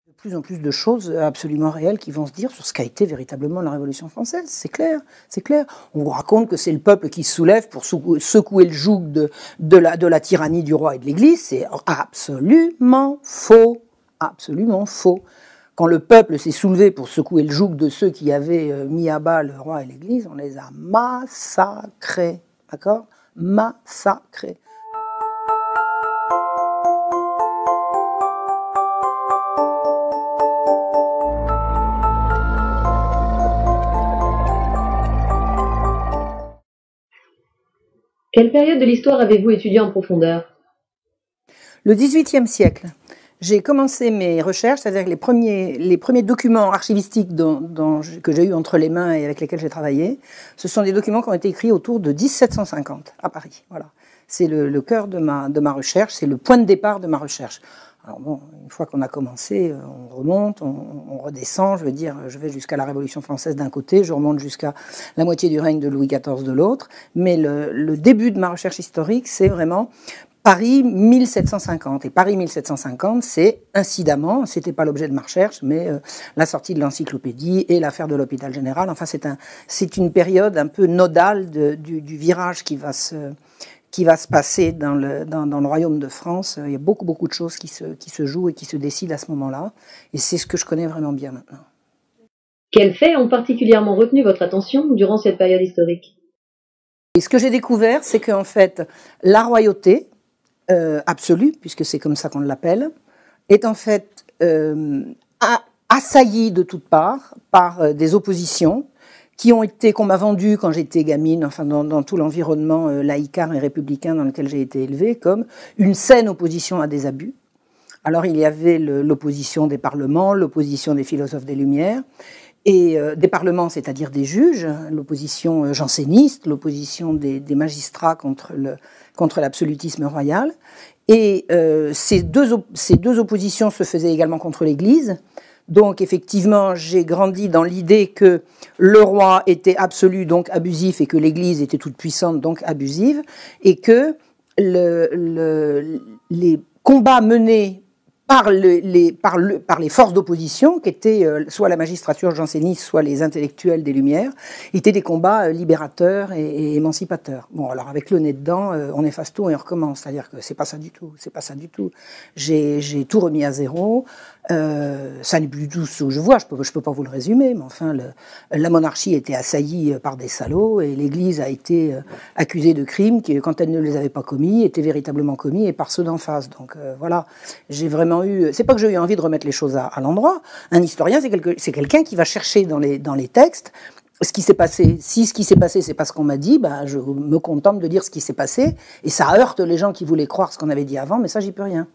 De plus en plus de choses absolument réelles qui vont se dire sur ce qu'a été véritablement la Révolution française, c'est clair, c'est clair. On vous raconte que c'est le peuple qui se soulève pour secouer le joug de la tyrannie du roi et de l'Église, c'est absolument faux, absolument faux. Quand le peuple s'est soulevé pour secouer le joug de ceux qui avaient mis à bas le roi et l'Église, on les a massacrés, d'accord? Massacrés. Quelle période de l'histoire avez-vous étudié en profondeur? Le XVIIIe siècle. J'ai commencé mes recherches, c'est-à-dire que les premiers documents archivistiques que j'ai eu entre les mains et avec lesquels j'ai travaillé, ce sont des documents qui ont été écrits autour de 1750 à Paris. Voilà. C'est le cœur de ma recherche, c'est le point de départ de ma recherche. Alors bon, une fois qu'on a commencé, on remonte, on redescend, je veux dire, je vais jusqu'à la Révolution française d'un côté, je remonte jusqu'à la moitié du règne de Louis XIV de l'autre, mais le début de ma recherche historique, c'est vraiment Paris 1750. Et Paris 1750, c'est incidemment, c'était pas l'objet de ma recherche, mais la sortie de l'encyclopédie et l'affaire de l'hôpital général. Enfin, c'est une période un peu nodale du virage qui va se passer dans le royaume de France. Il y a beaucoup de choses qui se jouent et qui se décident à ce moment-là. Et c'est ce que je connais vraiment bien maintenant. Quels faits ont particulièrement retenu votre attention durant cette période historique? Et ce que j'ai découvert, c'est qu'en fait, la royauté absolue, puisque c'est comme ça qu'on l'appelle, est en fait assaillie de toutes parts par des oppositions qu'on m'a vendues quand j'étais gamine, enfin dans tout l'environnement laïcard et républicain dans lequel j'ai été élevée, comme une saine opposition à des abus. Alors il y avait l'opposition des parlements, l'opposition des philosophes des Lumières, et des parlements, c'est-à-dire des juges, l'opposition janséniste, l'opposition des magistrats contre l'absolutisme royal. Et ces deux oppositions se faisaient également contre l'Église. Donc effectivement, j'ai grandi dans l'idée que le roi était absolu, donc abusif, et que l'Église était toute puissante, donc abusive, et que les combats menés par les forces d'opposition, qui étaient soit la magistrature janséniste, soit les intellectuels des Lumières, étaient des combats libérateurs et émancipateurs. Bon, alors avec le nez dedans, on efface tout et on recommence. C'est-à-dire que c'est pas ça du tout. C'est pas ça du tout. J'ai tout remis à zéro. Ça n'est plus du tout ce que je vois. Je peux pas vous le résumer, mais enfin, la monarchie était assaillie par des salauds et l'Église a été accusée de crimes qui, quand elle ne les avait pas commis, étaient véritablement commis et par ceux d'en face. Donc voilà, j'ai vraiment c'est pas que j'ai eu envie de remettre les choses à l'endroit. Un historien, c'est quelqu'un qui va chercher dans les textes ce qui s'est passé. Si ce qui s'est passé, c'est pas ce qu'on m'a dit, bah, je me contente de dire ce qui s'est passé. Et ça heurte les gens qui voulaient croire ce qu'on avait dit avant, mais ça, j'y peux rien.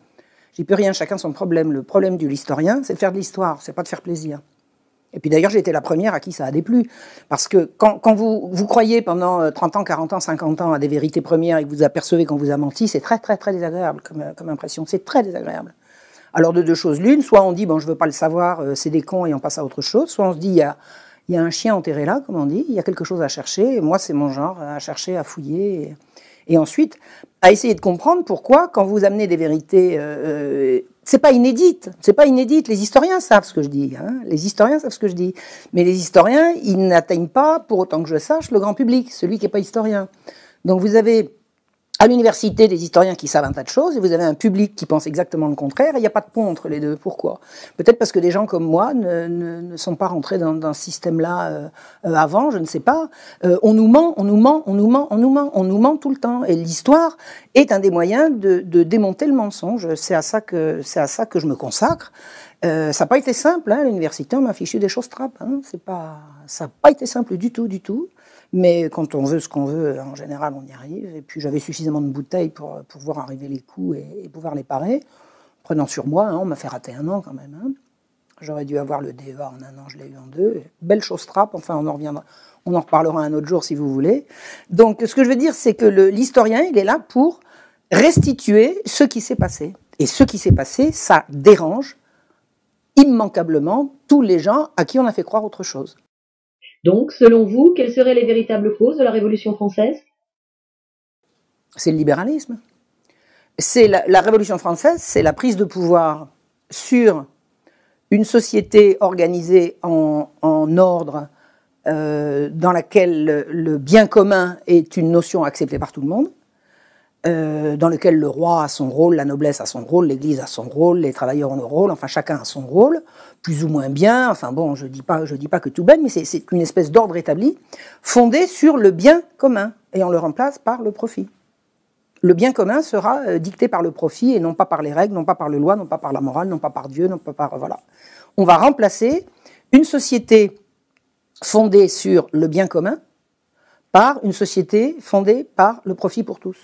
J'y peux rien, chacun son problème. Le problème de l'historien, c'est de faire de l'histoire, c'est pas de faire plaisir. Et puis d'ailleurs, j'ai été la première à qui ça a déplu. Parce que quand vous croyez pendant 30 ans, 40 ans, 50 ans à des vérités premières et que vous apercevez qu'on vous a menti, c'est très, très, très désagréable comme impression. C'est très désagréable. Alors de deux choses l'une, soit on dit bon je veux pas le savoir, c'est des cons et on passe à autre chose, soit on se dit il y a un chien enterré là, comme on dit, il y a quelque chose à chercher, et moi c'est mon genre, à chercher, à fouiller, et ensuite à essayer de comprendre pourquoi quand vous amenez des vérités, c'est pas inédite, les historiens savent ce que je dis, hein, les historiens savent ce que je dis, mais les historiens ils n'atteignent pas, pour autant que je sache, le grand public, celui qui n'est pas historien. Donc vous avez à l'université des historiens qui savent un tas de choses, et vous avez un public qui pense exactement le contraire, et il n'y a pas de pont entre les deux. Pourquoi? Peut-être parce que des gens comme moi ne sont pas rentrés dans ce système-là avant, je ne sais pas. On nous ment tout le temps. Et l'histoire est un des moyens de démonter le mensonge. C'est à ça que je me consacre. Ça n'a pas été simple, hein, à l'université, on m'a fichu des choses trappes. Hein. Ça n'a pas été simple du tout. Mais quand on veut ce qu'on veut, en général, on y arrive. Et puis j'avais suffisamment de bouteilles pour voir arriver les coups et pouvoir les parer. Prenant sur moi, hein, on m'a fait rater 1 an quand même. Hein. J'aurais dû avoir le DEA en 1 an, je l'ai eu en 2. Belle chose trappe, enfin on en reviendra. On en reparlera un autre jour si vous voulez. Donc ce que je veux dire, c'est que l'historien, il est là pour restituer ce qui s'est passé. Et ce qui s'est passé, ça dérange immanquablement tous les gens à qui on a fait croire autre chose. Donc, selon vous, quelles seraient les véritables causes de la Révolution française? C'est le libéralisme. C'est la Révolution française, c'est la prise de pouvoir sur une société organisée en ordre dans laquelle le bien commun est une notion acceptée par tout le monde, dans lequel le roi a son rôle, la noblesse a son rôle, l'Église a son rôle, les travailleurs ont leur rôle, enfin chacun a son rôle, plus ou moins bien, enfin bon, je dis pas que tout baigne, mais c'est une espèce d'ordre établi, fondé sur le bien commun, et on le remplace par le profit. Le bien commun sera dicté par le profit, et non pas par les règles, non pas par les lois, non pas par la morale, non pas par Dieu, non pas par... Voilà. On va remplacer une société fondée sur le bien commun par une société fondée par le profit pour tous.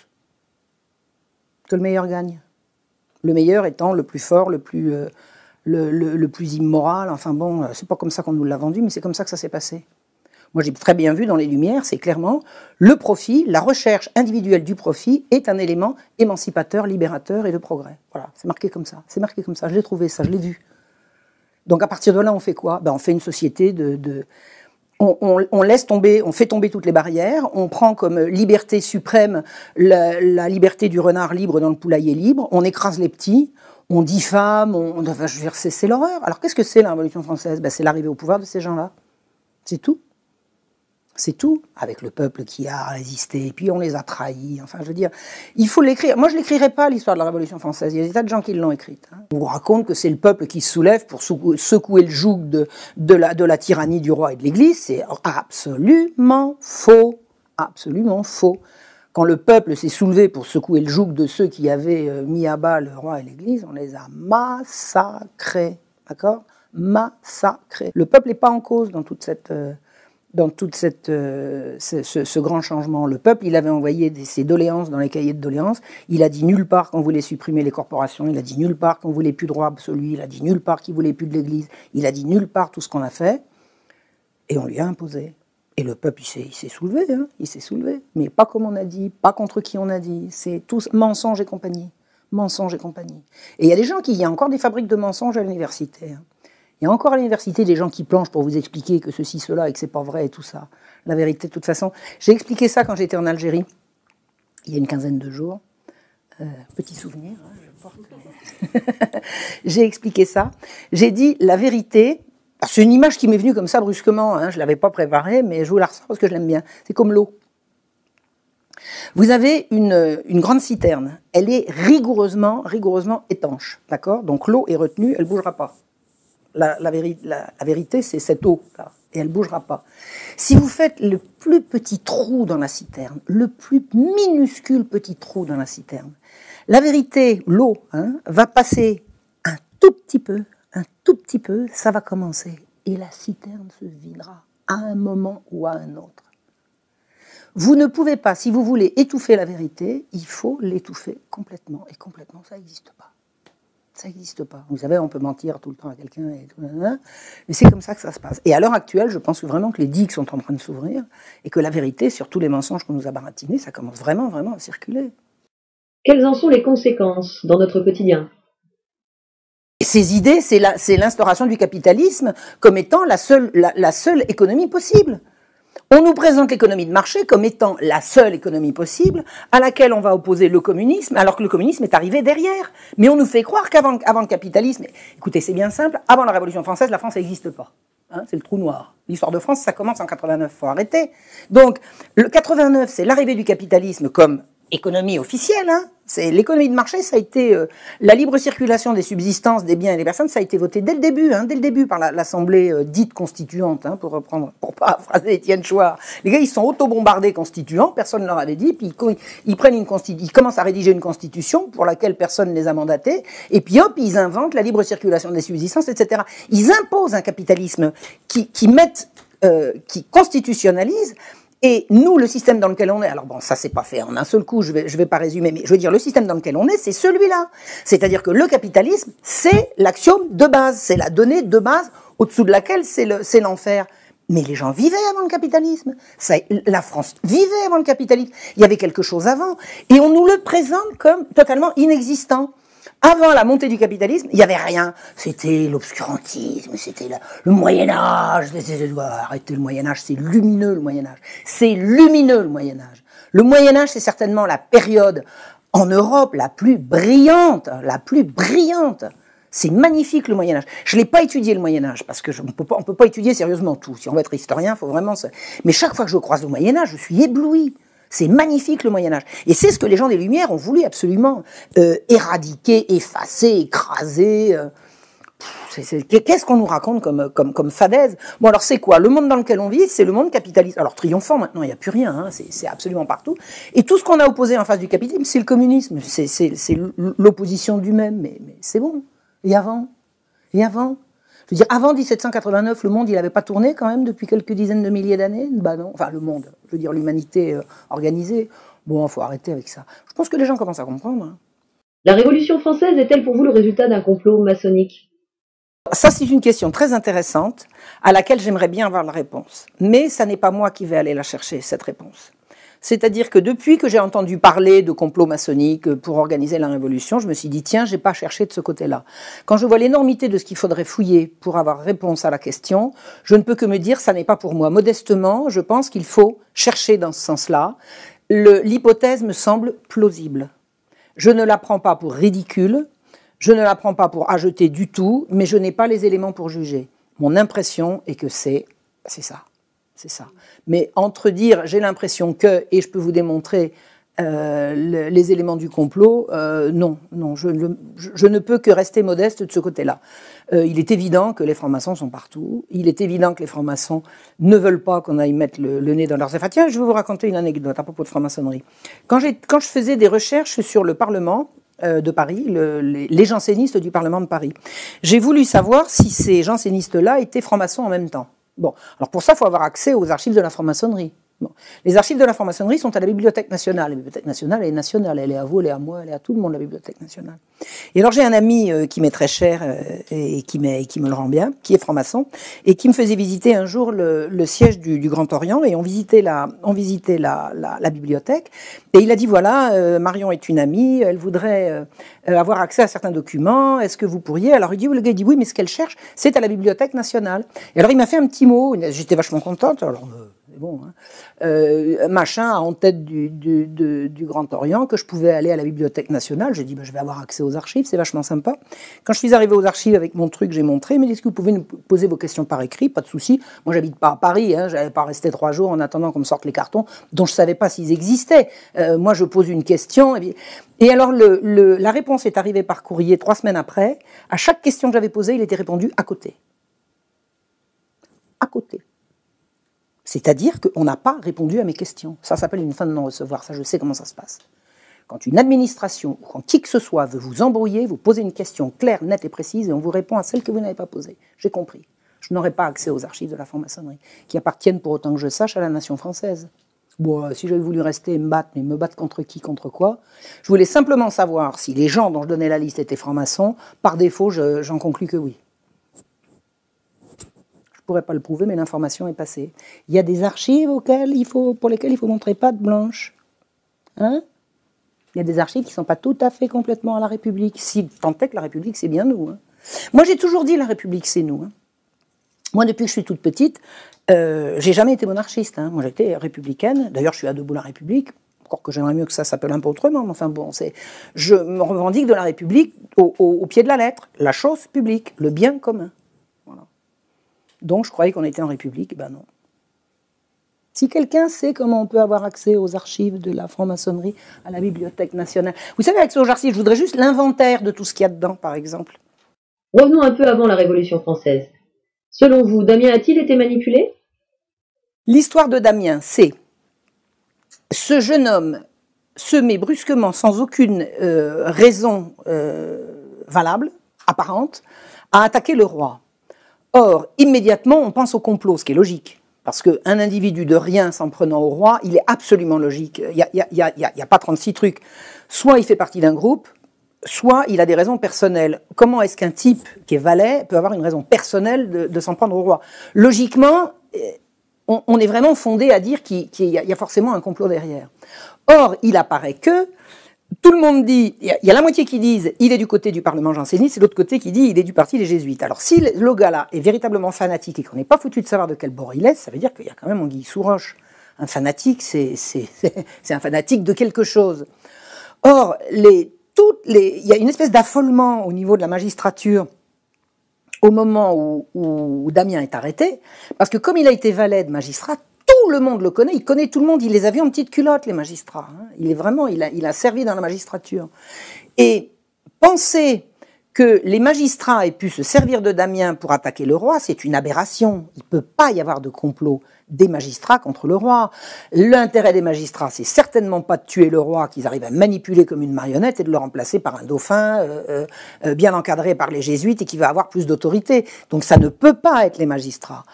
Que le meilleur gagne. Le meilleur étant le plus fort, le plus immoral. Enfin bon, c'est pas comme ça qu'on nous l'a vendu, mais c'est comme ça que ça s'est passé. Moi, j'ai très bien vu dans les Lumières, c'est clairement le profit, la recherche individuelle du profit est un élément émancipateur, libérateur et de progrès. Voilà, c'est marqué comme ça. C'est marqué comme ça. Je l'ai trouvé, ça, je l'ai vu. Donc à partir de là, on fait quoi? Ben, on fait une société on laisse tomber, on fait tomber toutes les barrières, on prend comme liberté suprême la liberté du renard libre dans le poulailler libre, on écrase les petits, on diffame, enfin, je veux dire, c'est l'horreur. Alors qu'est-ce que c'est la Révolution française? Ben, c'est l'arrivée au pouvoir de ces gens-là. C'est tout. C'est tout, avec le peuple qui a résisté, et puis on les a trahis, enfin je veux dire, il faut l'écrire. Moi je l'écrirai pas, l'histoire de la Révolution française, il y a des tas de gens qui l'ont écrite. Hein. On vous raconte que c'est le peuple qui se soulève pour secouer le joug de la tyrannie du roi et de l'Église, c'est absolument faux, absolument faux. Quand le peuple s'est soulevé pour secouer le joug de ceux qui avaient mis à bas le roi et l'Église, on les a massacrés, d'accord? Massacrés. Le peuple n'est pas en cause dans toute cette... ce grand changement. Le peuple, il avait envoyé ses doléances dans les cahiers de doléances. Il a dit nulle part qu'on voulait supprimer les corporations. Il a dit nulle part qu'on voulait plus de droit absolu. Il a dit nulle part qu'il voulait plus de l'Église. Il a dit nulle part tout ce qu'on a fait. Et on lui a imposé. Et le peuple, il s'est soulevé. Hein, il s'est soulevé. Mais pas comme on a dit, pas contre qui on a dit. C'est tous mensonges et compagnie. Mensonges et compagnie. Et il y a des gens il y a encore des fabriques de mensonges à l'université. Hein. Il y a encore à l'université des gens qui planchent pour vous expliquer que ceci, cela, et que c'est pas vrai et tout ça. La vérité, de toute façon. J'ai expliqué ça quand j'étais en Algérie, il y a une quinzaine de jours. Petit souvenir, hein, je porte. J'ai expliqué ça. J'ai dit la vérité. C'est une image qui m'est venue comme ça brusquement. Hein, je l'avais pas préparée, mais je vous la ressors parce que je l'aime bien. C'est comme l'eau. Vous avez une grande citerne. Elle est rigoureusement étanche, d'accord? Donc l'eau est retenue, elle bougera pas. La vérité, c'est cette eau, là, et elle ne bougera pas. Si vous faites le plus petit trou dans la citerne, le plus minuscule petit trou dans la citerne, la vérité, l'eau, hein, va passer un tout petit peu, ça va commencer, et la citerne se videra à un moment ou à un autre. Vous ne pouvez pas, si vous voulez étouffer la vérité, il faut l'étouffer complètement, et complètement, ça n'existe pas. Ça n'existe pas. Vous savez, on peut mentir tout le temps à quelqu'un, et tout, mais c'est comme ça que ça se passe. Et à l'heure actuelle, je pense vraiment que les digues sont en train de s'ouvrir et que la vérité, sur tous les mensonges qu'on nous a baratinés, ça commence vraiment à circuler. Quelles en sont les conséquences dans notre quotidien? Et ces idées, c'est l'instauration du capitalisme comme étant la seule économie possible. On nous présente l'économie de marché comme étant la seule économie possible à laquelle on va opposer le communisme, alors que le communisme est arrivé derrière. Mais on nous fait croire qu'avant le capitalisme... Écoutez, c'est bien simple, avant la Révolution française, la France n'existe pas. Hein, c'est le trou noir. L'histoire de France, ça commence en 89, il faut arrêter. Donc, le 89, c'est l'arrivée du capitalisme comme économie officielle. Hein. C'est l'économie de marché, ça a été la libre circulation des subsistances, des biens et des personnes, ça a été voté dès le début par l'Assemblée dite constituante, hein, pour paraphraser Étienne Chouard. Les gars, ils sont auto-bombardés constituants, personne ne leur avait dit, puis ils commencent à rédiger une constitution pour laquelle personne ne les a mandatés, et puis hop, ils inventent la libre circulation des subsistances, etc. Ils imposent un capitalisme qui constitutionnalise. Et nous, le système dans lequel on est, alors bon, ça c'est pas fait en un seul coup, je vais pas résumer, mais je veux dire, le système dans lequel on est, c'est celui-là. C'est-à-dire que le capitalisme, c'est l'axiome de base, c'est la donnée de base au-dessous de laquelle c'est l'enfer. Mais les gens vivaient avant le capitalisme. La France vivait avant le capitalisme. Il y avait quelque chose avant. Et on nous le présente comme totalement inexistant. Avant la montée du capitalisme, il n'y avait rien. C'était l'obscurantisme, c'était le Moyen-Âge. Arrêtez le Moyen-Âge, c'est lumineux le Moyen-Âge. C'est lumineux le Moyen-Âge. Le Moyen-Âge, c'est certainement la période en Europe la plus brillante, la plus brillante. C'est magnifique le Moyen-Âge. Je ne l'ai pas étudié le Moyen-Âge, parce que on peut pas étudier sérieusement tout. Si on veut être historien, il faut vraiment... Mais chaque fois que je croise le Moyen-Âge, je suis ébloui. C'est magnifique le Moyen-Âge. Et c'est ce que les gens des Lumières ont voulu absolument éradiquer, effacer, écraser. Qu'est-ce qu'on nous raconte comme fadaise? Bon, alors c'est quoi? Le monde dans lequel on vit, c'est le monde capitaliste. Alors triomphant maintenant, il n'y a plus rien, hein, c'est absolument partout. Et tout ce qu'on a opposé en face du capitalisme, c'est le communisme, c'est l'opposition du même. Mais c'est bon. Et avant? Et avant? Je veux dire, avant 1789, le monde, il n'avait pas tourné quand même depuis quelques dizaines de milliers d'années? Bah non. Enfin, le monde, je veux dire l'humanité organisée. Bon, il faut arrêter avec ça. Je pense que les gens commencent à comprendre. Hein. La Révolution française est-elle pour vous le résultat d'un complot maçonnique? Ça, c'est une question très intéressante à laquelle j'aimerais bien avoir la réponse. Mais ça n'est pas moi qui vais aller la chercher, cette réponse. C'est-à-dire que depuis que j'ai entendu parler de complot maçonnique pour organiser la Révolution, je me suis dit, tiens, j'ai pas cherché de ce côté-là. Quand je vois l'énormité de ce qu'il faudrait fouiller pour avoir réponse à la question, je ne peux que me dire, ça n'est pas pour moi. Modestement, je pense qu'il faut chercher dans ce sens-là. L'hypothèse me semble plausible. Je ne la prends pas pour ridicule, je ne la prends pas pour ajouter du tout, mais je n'ai pas les éléments pour juger. Mon impression est que c'est ça. C'est ça. Mais entre dire j'ai l'impression que, et je peux vous démontrer les éléments du complot, non, je ne peux que rester modeste de ce côté-là. Il est évident que les francs-maçons sont partout. Il est évident que les francs-maçons ne veulent pas qu'on aille mettre le nez dans leurs affaires. Tiens, je vais vous raconter une anecdote à propos de franc-maçonnerie. Quand je faisais des recherches sur le Parlement de Paris, les jansénistes du Parlement de Paris, j'ai voulu savoir si ces jansénistes-là étaient francs-maçons en même temps. Bon, alors pour ça, il faut avoir accès aux archives de la franc-maçonnerie. Bon. Les archives de la franc-maçonnerie sont à la Bibliothèque nationale. La Bibliothèque nationale, elle est nationale. Elle est à vous, elle est à moi, elle est à tout le monde, la Bibliothèque nationale. Et alors j'ai un ami qui m'est très cher et qui me le rend bien, qui est franc-maçon, et qui me faisait visiter un jour le siège du Grand Orient, et on visitait la bibliothèque. Et il a dit, voilà, Marion est une amie, elle voudrait avoir accès à certains documents, est-ce que vous pourriez? Alors le gars dit, oui, mais ce qu'elle cherche, c'est à la Bibliothèque nationale. Et alors il m'a fait un petit mot, j'étais vachement contente, alors... bon, hein. Machin en tête du Grand Orient, que je pouvais aller à la Bibliothèque nationale. J'ai dit, je vais avoir accès aux archives, c'est vachement sympa. Quand je suis arrivé aux archives avec mon truc, j'ai montré, mais est-ce que vous pouvez nous poser vos questions par écrit? Pas de souci. Moi, j'habite pas à Paris, hein, j'avais pas resté 3 jours en attendant qu'on me sorte les cartons, dont je savais pas s'ils existaient. Moi, je pose une question, et alors la réponse est arrivée par courrier 3 semaines après. À chaque question que j'avais posée, il était répondu à côté. À côté. C'est-à-dire qu'on n'a pas répondu à mes questions. Ça s'appelle une fin de non-recevoir, ça je sais comment ça se passe. Quand une administration ou quand qui que ce soit veut vous embrouiller, vous posez une question claire, nette et précise et on vous répond à celle que vous n'avez pas posée. J'ai compris. Je n'aurai pas accès aux archives de la franc-maçonnerie, qui appartiennent pour autant que je sache à la nation française. Bon, si j'avais voulu rester et me battre, mais me battre contre qui, contre quoi? Je voulais simplement savoir si les gens dont je donnais la liste étaient francs-maçons. Par défaut, j'en conclus que oui. Je ne pourrais pas le prouver, mais l'information est passée. Il y a des archives pour lesquelles il faut montrer patte blanche. Hein? Il y a des archives qui ne sont pas tout à fait complètement à la République. Si tant est que la République, c'est bien nous. Hein. Moi, j'ai toujours dit la République, c'est nous. Hein. Moi, depuis que je suis toute petite, j'ai jamais été monarchiste. Hein. Moi, j'étais républicaine. D'ailleurs, je suis à debout la République. Encore que j'aimerais mieux que ça s'appelle un peu autrement. Mais enfin bon, je me revendique de la République au pied de la lettre. La chose publique, le bien commun. Donc, je croyais qu'on était en République, ben non. Si quelqu'un sait comment on peut avoir accès aux archives de la franc-maçonnerie à la Bibliothèque nationale... Vous savez, accès aux archives, je voudrais juste l'inventaire de tout ce qu'il y a dedans, par exemple. Revenons un peu avant la Révolution française. Selon vous, Damien a-t-il été manipulé? L'histoire de Damien, c'est... Ce jeune homme se met brusquement, sans aucune raison valable, apparente, à attaquer le roi. Or, immédiatement, on pense au complot, ce qui est logique. Parce qu'un individu de rien s'en prenant au roi, il est absolument logique. Il n'y a pas 36 trucs. Soit il fait partie d'un groupe, soit il a des raisons personnelles. Comment est-ce qu'un type qui est valet peut avoir une raison personnelle de s'en prendre au roi? Logiquement, on est vraiment fondé à dire qu'il y a forcément un complot derrière. Or, il apparaît que... Tout le monde dit, il y a la moitié qui disent il est du côté du Parlement janséniste, et l'autre côté qui dit il est du parti des Jésuites. Alors si le gars-là est véritablement fanatique et qu'on n'est pas foutu de savoir de quel bord il est, ça veut dire qu'il y a quand même anguille sous roche. Un fanatique, c'est un fanatique de quelque chose. Or, il y a une espèce d'affolement au niveau de la magistrature au moment où Damien est arrêté, parce que comme il a été valet de magistrat, tout le monde le connaît, il connaît tout le monde, il les a vus en petite culotte, les magistrats. Il a servi dans la magistrature. Et penser que les magistrats aient pu se servir de Damien pour attaquer le roi, c'est une aberration. Il ne peut pas y avoir de complot des magistrats contre le roi. L'intérêt des magistrats, c'est certainement pas de tuer le roi qu'ils arrivent à manipuler comme une marionnette et de le remplacer par un dauphin bien encadré par les jésuites et qui va avoir plus d'autorité. Donc ça ne peut pas être les magistrats.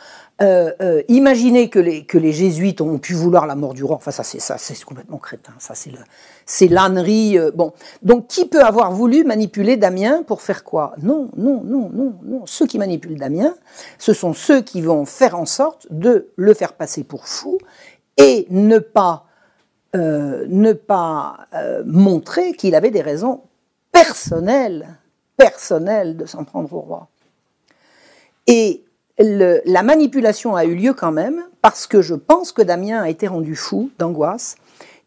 Imaginez que les jésuites ont pu vouloir la mort du roi. Enfin, c'est complètement crétin. Ça, c'est l'ânerie. Bon, donc qui peut avoir voulu manipuler Damien pour faire quoi ? Non. Ceux qui manipulent Damien, ce sont ceux qui vont faire en sorte de le faire passer pour fou et ne pas montrer qu'il avait des raisons personnelles de s'en prendre au roi. Et la manipulation a eu lieu quand même, parce que je pense que Damien a été rendu fou d'angoisse.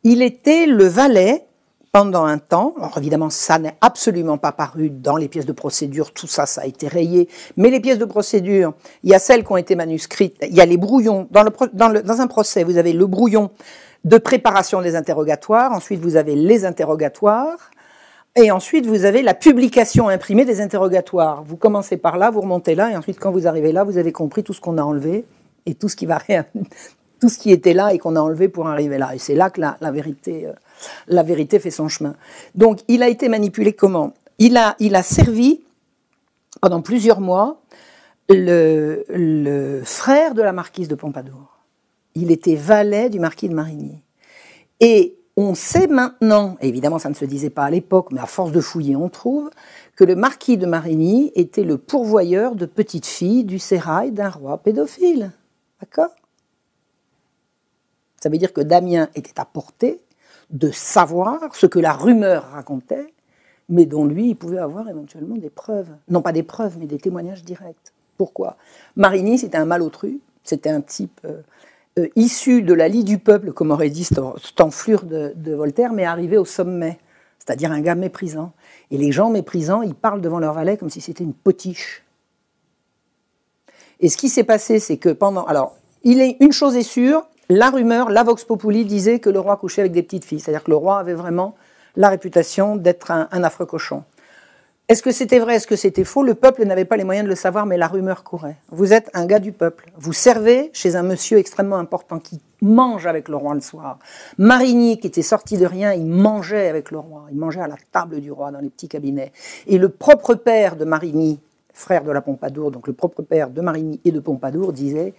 Il était le valet pendant un temps. Alors évidemment, ça n'est absolument pas paru dans les pièces de procédure, tout ça, ça a été rayé. Mais les pièces de procédure, il y a celles qui ont été manuscrites, il y a les brouillons. Dans un procès, vous avez le brouillon de préparation des interrogatoires, ensuite vous avez les interrogatoires, et ensuite, vous avez la publication imprimée des interrogatoires. Vous commencez par là, vous remontez là, et ensuite, quand vous arrivez là, vous avez compris tout ce qu'on a enlevé et tout ce qui était là et qu'on a enlevé pour arriver là. Et c'est là que la vérité fait son chemin. Donc, il a été manipulé comment ? Il a servi pendant plusieurs mois le frère de la marquise de Pompadour. Il était valet du marquis de Marigny. Et on sait maintenant, et évidemment ça ne se disait pas à l'époque, mais à force de fouiller on trouve, que le marquis de Marigny était le pourvoyeur de petites filles du sérail d'un roi pédophile. D'accord ? Ça veut dire que Damien était à portée de savoir ce que la rumeur racontait, mais dont lui, il pouvait avoir éventuellement des preuves. Non pas des preuves, mais des témoignages directs. Pourquoi ? Marigny, c'était un malotru, c'était un type issu de la lie du peuple, comme aurait dit cette enflure de Voltaire, mais arrivé au sommet, c'est-à-dire un gars méprisant. Et les gens méprisants, ils parlent devant leur valet comme si c'était une potiche. Et ce qui s'est passé, c'est que alors, une chose est sûre, la rumeur, la vox populi disait que le roi couchait avec des petites filles, c'est-à-dire que le roi avait vraiment la réputation d'être un affreux cochon. Est-ce que c'était vrai, est-ce que c'était faux ? Le peuple n'avait pas les moyens de le savoir, mais la rumeur courait. Vous êtes un gars du peuple. Vous servez chez un monsieur extrêmement important qui mange avec le roi le soir. Marigny, qui était sorti de rien, il mangeait avec le roi. Il mangeait à la table du roi, dans les petits cabinets. Et le propre père de Marigny, frère de la Pompadour, donc le propre père de Marigny et de Pompadour, disait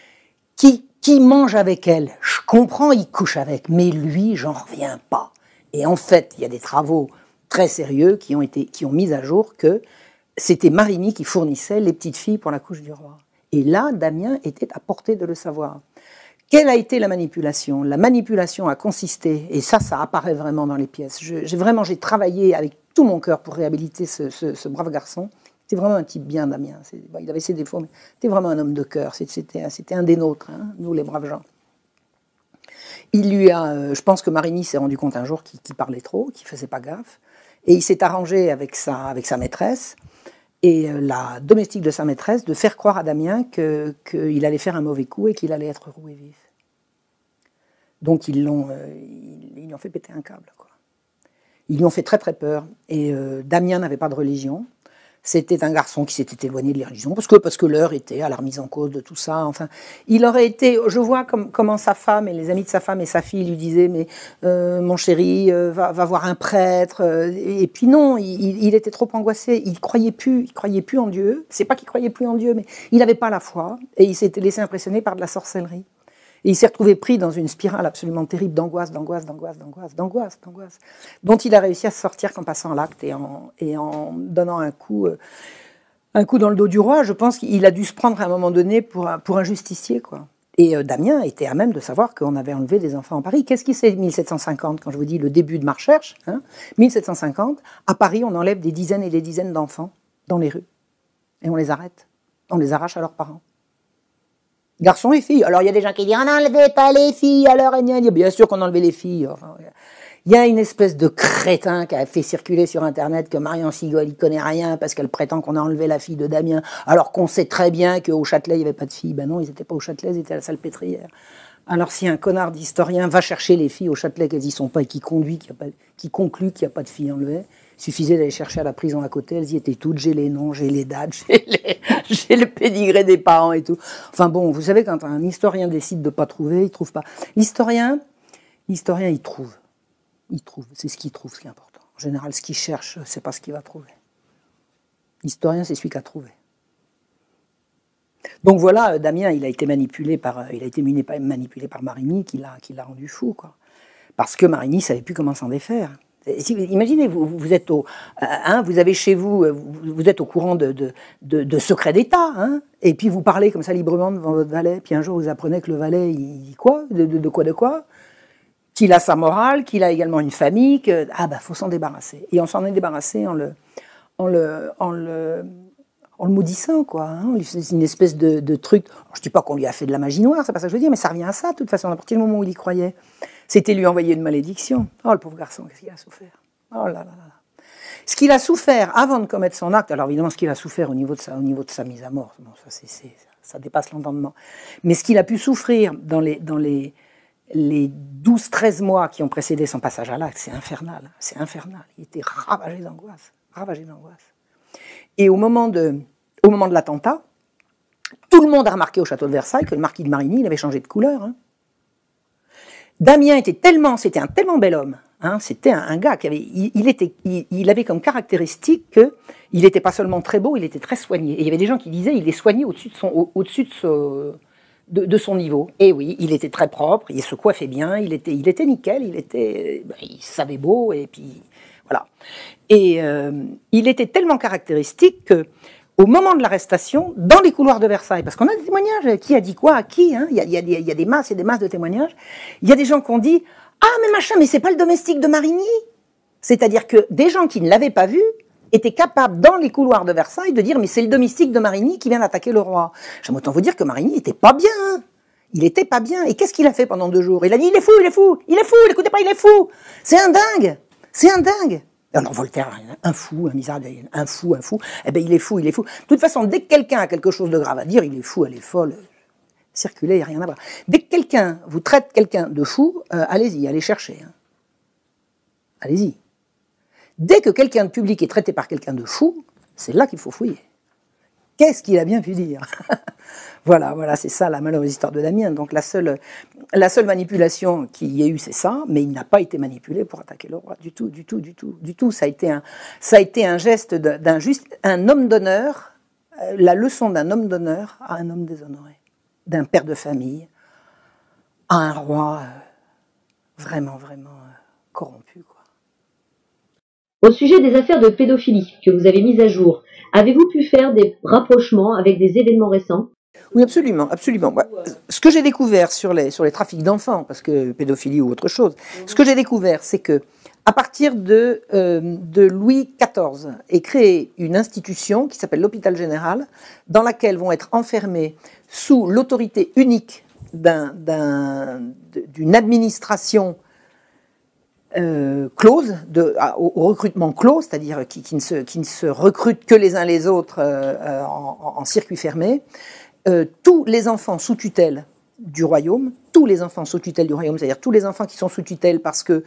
« Qui mange avec elle ? Je comprends, il couche avec, mais lui, j'en reviens pas. » Et en fait, il y a des travaux très sérieux qui ont mis à jour que c'était Marigny qui fournissait les petites filles pour la couche du roi. Et là, Damien était à portée de le savoir. Quelle a été la manipulation ? La manipulation a consisté, et ça apparaît vraiment dans les pièces. J'ai travaillé avec tout mon cœur pour réhabiliter ce brave garçon. C'était vraiment un type bien, Damien. Il avait ses défauts, mais c'était vraiment un homme de cœur. C'était un des nôtres, hein, nous les braves gens. Je pense que Marigny s'est rendu compte un jour qu'il parlait trop, qu'il faisait pas gaffe. Et il s'est arrangé avec sa maîtresse et la domestique de sa maîtresse de faire croire à Damien qu'il allait faire un mauvais coup et qu'il allait être roué vif. Donc ils lui ont fait péter un câble, quoi. Ils lui ont fait très très peur. Et Damien n'avait pas de religion. C'était un garçon qui s'était éloigné de la religion, parce que l'heure était à la remise en cause de tout ça. Enfin, il aurait été. Je vois comment sa femme et les amis de sa femme et sa fille lui disaient, mais mon chéri, va voir un prêtre. Et puis non, il était trop angoissé. Il croyait plus en Dieu. C'est pas qu'il croyait plus en Dieu, mais il n'avait pas la foi et il s'était laissé impressionner par de la sorcellerie. Et il s'est retrouvé pris dans une spirale absolument terrible d'angoisse, dont il a réussi à se sortir qu'en passant l'acte et en donnant un coup dans le dos du roi. Je pense qu'il a dû se prendre à un moment donné pour un justicier, quoi. Et Damien était à même de savoir qu'on avait enlevé des enfants en Paris. Qu'est-ce qui c'est 1750, quand je vous dis le début de ma recherche, 1750, à Paris, on enlève des dizaines et des dizaines d'enfants dans les rues. Et on les arrête. On les arrache à leurs parents. Garçons et filles. Alors il y a des gens qui disent « On n'enlevait pas les filles, alors bien sûr qu'on enlevait les filles. » Enfin, Il y a une espèce de crétin qui a fait circuler sur Internet que Marion Sigol, il connaît rien parce qu'elle prétend qu'on a enlevé la fille de Damien, alors qu'on sait très bien qu'au Châtelet, il n'y avait pas de filles. Ben non, ils n'étaient pas au Châtelet, ils étaient à la Salpêtrière. Alors si un connard d'historien va chercher les filles au Châtelet qu'elles n'y sont pas et qui conclut qu'il n'y a pas de filles enlevées, il suffisait d'aller chercher à la prison à côté, elles y étaient toutes, j'ai les noms, j'ai les dates, j'ai le pédigré des parents et tout. Enfin bon, vous savez, quand un historien décide de ne pas trouver, il ne trouve pas. L'historien, il trouve. Il trouve, c'est ce qu'il trouve, ce qui est important. En général, ce qu'il cherche, c'est pas ce qu'il va trouver. L'historien, c'est celui qui a trouvé. Donc voilà, Damien, il a été manipulé par Marigny, qui l'a rendu fou, quoi. Parce que Marigny savait plus comment s'en défaire. Imaginez, vous êtes vous avez chez vous, vous êtes au courant de secrets d'État, hein, et puis vous parlez comme ça librement devant votre valet, puis un jour vous apprenez que le valet, il dit quoi, de quoi, qu'il a sa morale, qu'il a également une famille, faut s'en débarrasser. Et on s'en est débarrassé en le maudissant, quoi. Hein. C'est une espèce de truc. Alors, je dis pas qu'on lui a fait de la magie noire, c'est pas ça que je veux dire, mais ça revient à ça, de toute façon, à partir du moment où il y croyait. C'était lui envoyer une malédiction. Oh, le pauvre garçon, qu'est-ce qu'il a souffert. Oh là là là. Ce qu'il a souffert avant de commettre son acte, alors évidemment, ce qu'il a souffert au niveau de sa mise à mort, bon, ça dépasse l'entendement. Mais ce qu'il a pu souffrir dans les 12-13 mois qui ont précédé son passage à l'acte, c'est infernal. C'est infernal. Il était ravagé d'angoisse. Ravagé d'angoisse. Et au moment de l'attentat, tout le monde a remarqué au château de Versailles que le marquis de Marigny, il avait changé de couleur. Hein. Damien c'était un tellement bel homme. Hein, c'était un gars qui il avait comme caractéristique qu'il n'était pas seulement très beau, il était très soigné. Et il y avait des gens qui disaient il est soigné au-dessus de son niveau. Et oui, il était très propre, il se coiffait bien, il était nickel, il savait beau, et puis voilà. Et il était tellement caractéristique que, au moment de l'arrestation, dans les couloirs de Versailles, parce qu'on a des témoignages, qui a dit quoi à qui, hein, il y a des masses et des masses de témoignages, il y a des gens qui ont dit « Ah, mais machin, mais c'est pas le domestique de Marigny !» C'est-à-dire que des gens qui ne l'avaient pas vu étaient capables, dans les couloirs de Versailles, de dire « Mais c'est le domestique de Marigny qui vient d'attaquer le roi. » J'aime autant vous dire que Marigny n'était pas bien. Hein. Il était pas bien. Et qu'est-ce qu'il a fait pendant 2 jours? Il a dit « Il est fou, l'écoutez pas, il est fou. C'est un dingue. C'est un dingue. » Alors Voltaire, un fou, un misérable, un fou. Eh bien, il est fou. De toute façon, dès que quelqu'un a quelque chose de grave à dire, il est fou, elle est folle. Circuler, il n'y a rien à voir. Dès que quelqu'un vous traite quelqu'un de fou, allez-y, allez chercher. Hein. Allez-y. Dès que quelqu'un de public est traité par quelqu'un de fou, c'est là qu'il faut fouiller. Qu'est-ce qu'il a bien pu dire? Voilà, c'est ça la malheureuse histoire de Damien. Donc la seule manipulation qu'il y ait eu, c'est ça, mais il n'a pas été manipulé pour attaquer le roi, du tout. Ça a été un geste un homme d'honneur, la leçon d'un homme d'honneur à un homme déshonoré, d'un père de famille à un roi vraiment corrompu, quoi. Au sujet des affaires de pédophilie que vous avez mises à jour, avez-vous pu faire des rapprochements avec des événements récents? Oui, absolument. Ce que j'ai découvert sur les trafics d'enfants, parce que pédophilie ou autre chose, ce que j'ai découvert, c'est que à partir de Louis XIV est créée une institution qui s'appelle l'hôpital général, dans laquelle vont être enfermés sous l'autorité unique d'une administration close, au recrutement clos, c'est-à-dire qui ne se recrutent que les uns les autres en circuit fermé. Tous les enfants sous tutelle du royaume, c'est-à-dire tous les enfants qui sont sous tutelle parce que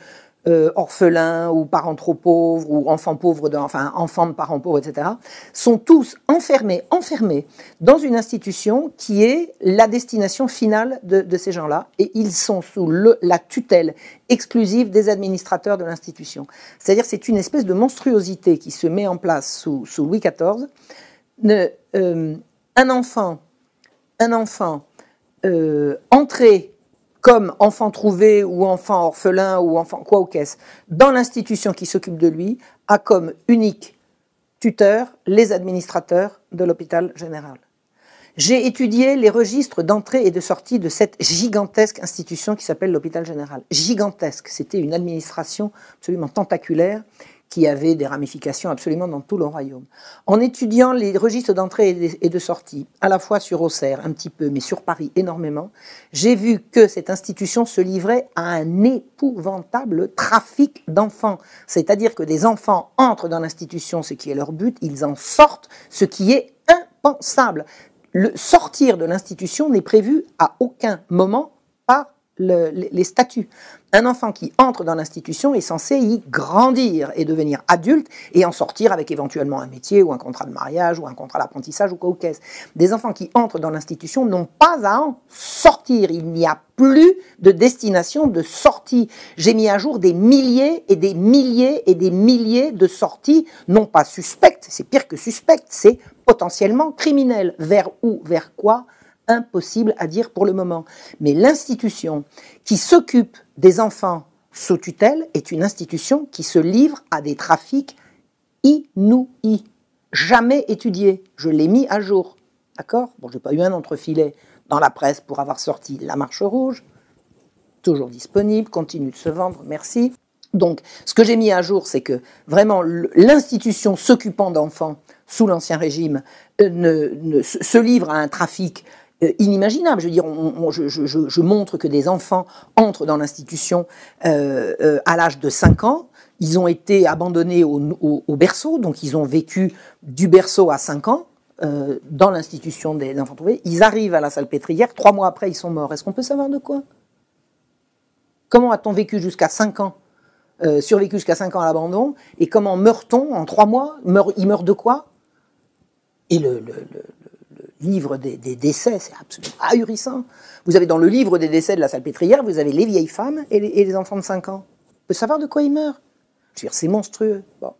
orphelins ou parents trop pauvres ou enfants de parents pauvres, etc., sont tous enfermés dans une institution qui est la destination finale de ces gens-là, et ils sont sous la tutelle exclusive des administrateurs de l'institution. C'est-à-dire c'est une espèce de monstruosité qui se met en place sous Louis XIV. Un enfant entré comme enfant trouvé ou enfant orphelin ou enfant quoi ou qu'est-ce, dans l'institution qui s'occupe de lui, a comme unique tuteur les administrateurs de l'hôpital général. J'ai étudié les registres d'entrée et de sortie de cette gigantesque institution qui s'appelle l'hôpital général. Gigantesque, c'était une administration absolument tentaculaire qui avait des ramifications absolument dans tout le royaume. En étudiant les registres d'entrée et de sortie, à la fois sur Auxerre, un petit peu, mais sur Paris énormément, j'ai vu que cette institution se livrait à un épouvantable trafic d'enfants. C'est-à-dire que des enfants entrent dans l'institution, ce qui est leur but, ils en sortent, ce qui est impensable. Le sortir de l'institution n'est prévu à aucun moment par les statuts. Un enfant qui entre dans l'institution est censé y grandir et devenir adulte et en sortir avec éventuellement un métier ou un contrat de mariage ou un contrat d'apprentissage ou quoi qu'est-ce. Des enfants qui entrent dans l'institution n'ont pas à en sortir. Il n'y a plus de destination de sortie. J'ai mis à jour des milliers et des milliers et des milliers de sorties, non pas suspectes, c'est pire que suspectes, c'est potentiellement criminel. Vers où, vers quoi ? Impossible à dire pour le moment. Mais l'institution qui s'occupe des enfants sous tutelle est une institution qui se livre à des trafics inouïs, jamais étudiés. Je l'ai mis à jour, d'accord ? Bon, j'ai pas eu un entrefilet dans la presse pour avoir sorti La Marche Rouge, toujours disponible, continue de se vendre, merci. Donc, ce que j'ai mis à jour, c'est que vraiment l'institution s'occupant d'enfants sous l'Ancien Régime se livre à un trafic inimaginable. Je veux dire, je montre que des enfants entrent dans l'institution à l'âge de 5 ans. Ils ont été abandonnés au berceau, donc ils ont vécu du berceau à 5 ans dans l'institution des enfants trouvés. Ils arrivent à la Salpêtrière, 3 mois après, ils sont morts. Est-ce qu'on peut savoir de quoi ? Comment a-t-on vécu jusqu'à 5 ans, survécu jusqu'à 5 ans à l'abandon, et comment meurt-on en 3 mois ? Il meurt de quoi ? Et le livre des décès, c'est absolument ahurissant. Vous avez dans le livre des décès de la Salpêtrière, vous avez les vieilles femmes et les enfants de 5 ans. On peut savoir de quoi ils meurent. Je veux dire, c'est monstrueux. Bon.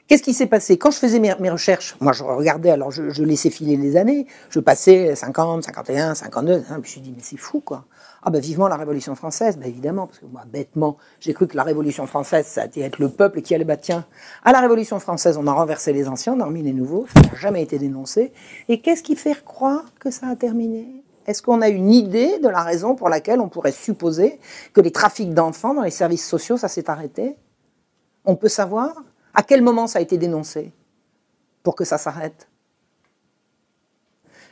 Qu'est-ce qui s'est passé ? Quand je faisais mes recherches, moi je regardais, alors je laissais filer les années, je passais 50, 51, 52, hein, puis je me suis dit, mais c'est fou quoi. Ah ben vivement la Révolution française, ben évidemment, parce que moi bêtement, j'ai cru que la Révolution française, ça allait être le peuple qui allait, bah tiens, à la Révolution française, on a renversé les anciens, on a remis les nouveaux, ça n'a jamais été dénoncé. Et qu'est-ce qui fait croire que ça a terminé ? Est-ce qu'on a une idée de la raison pour laquelle on pourrait supposer que les trafics d'enfants dans les services sociaux, ça s'est arrêté ? On peut savoir ? À quel moment ça a été dénoncé pour que ça s'arrête ?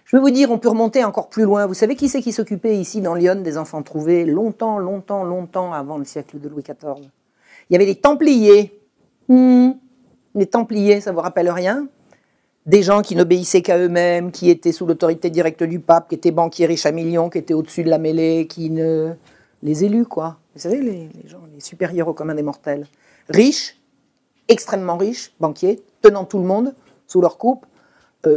Je vais vous dire, on peut remonter encore plus loin. Vous savez qui c'est qui s'occupait ici dans Lyon des enfants trouvés longtemps avant le siècle de Louis XIV ? Il y avait les Templiers. Les Templiers, ça vous rappelle rien ? Des gens qui n'obéissaient qu'à eux-mêmes, qui étaient sous l'autorité directe du pape, qui étaient banquiers riches à millions, qui étaient au-dessus de la mêlée, les élus, quoi. Vous savez, les gens, les supérieurs au commun des mortels. Riches, extrêmement riches, banquiers, tenant tout le monde sous leur coupe,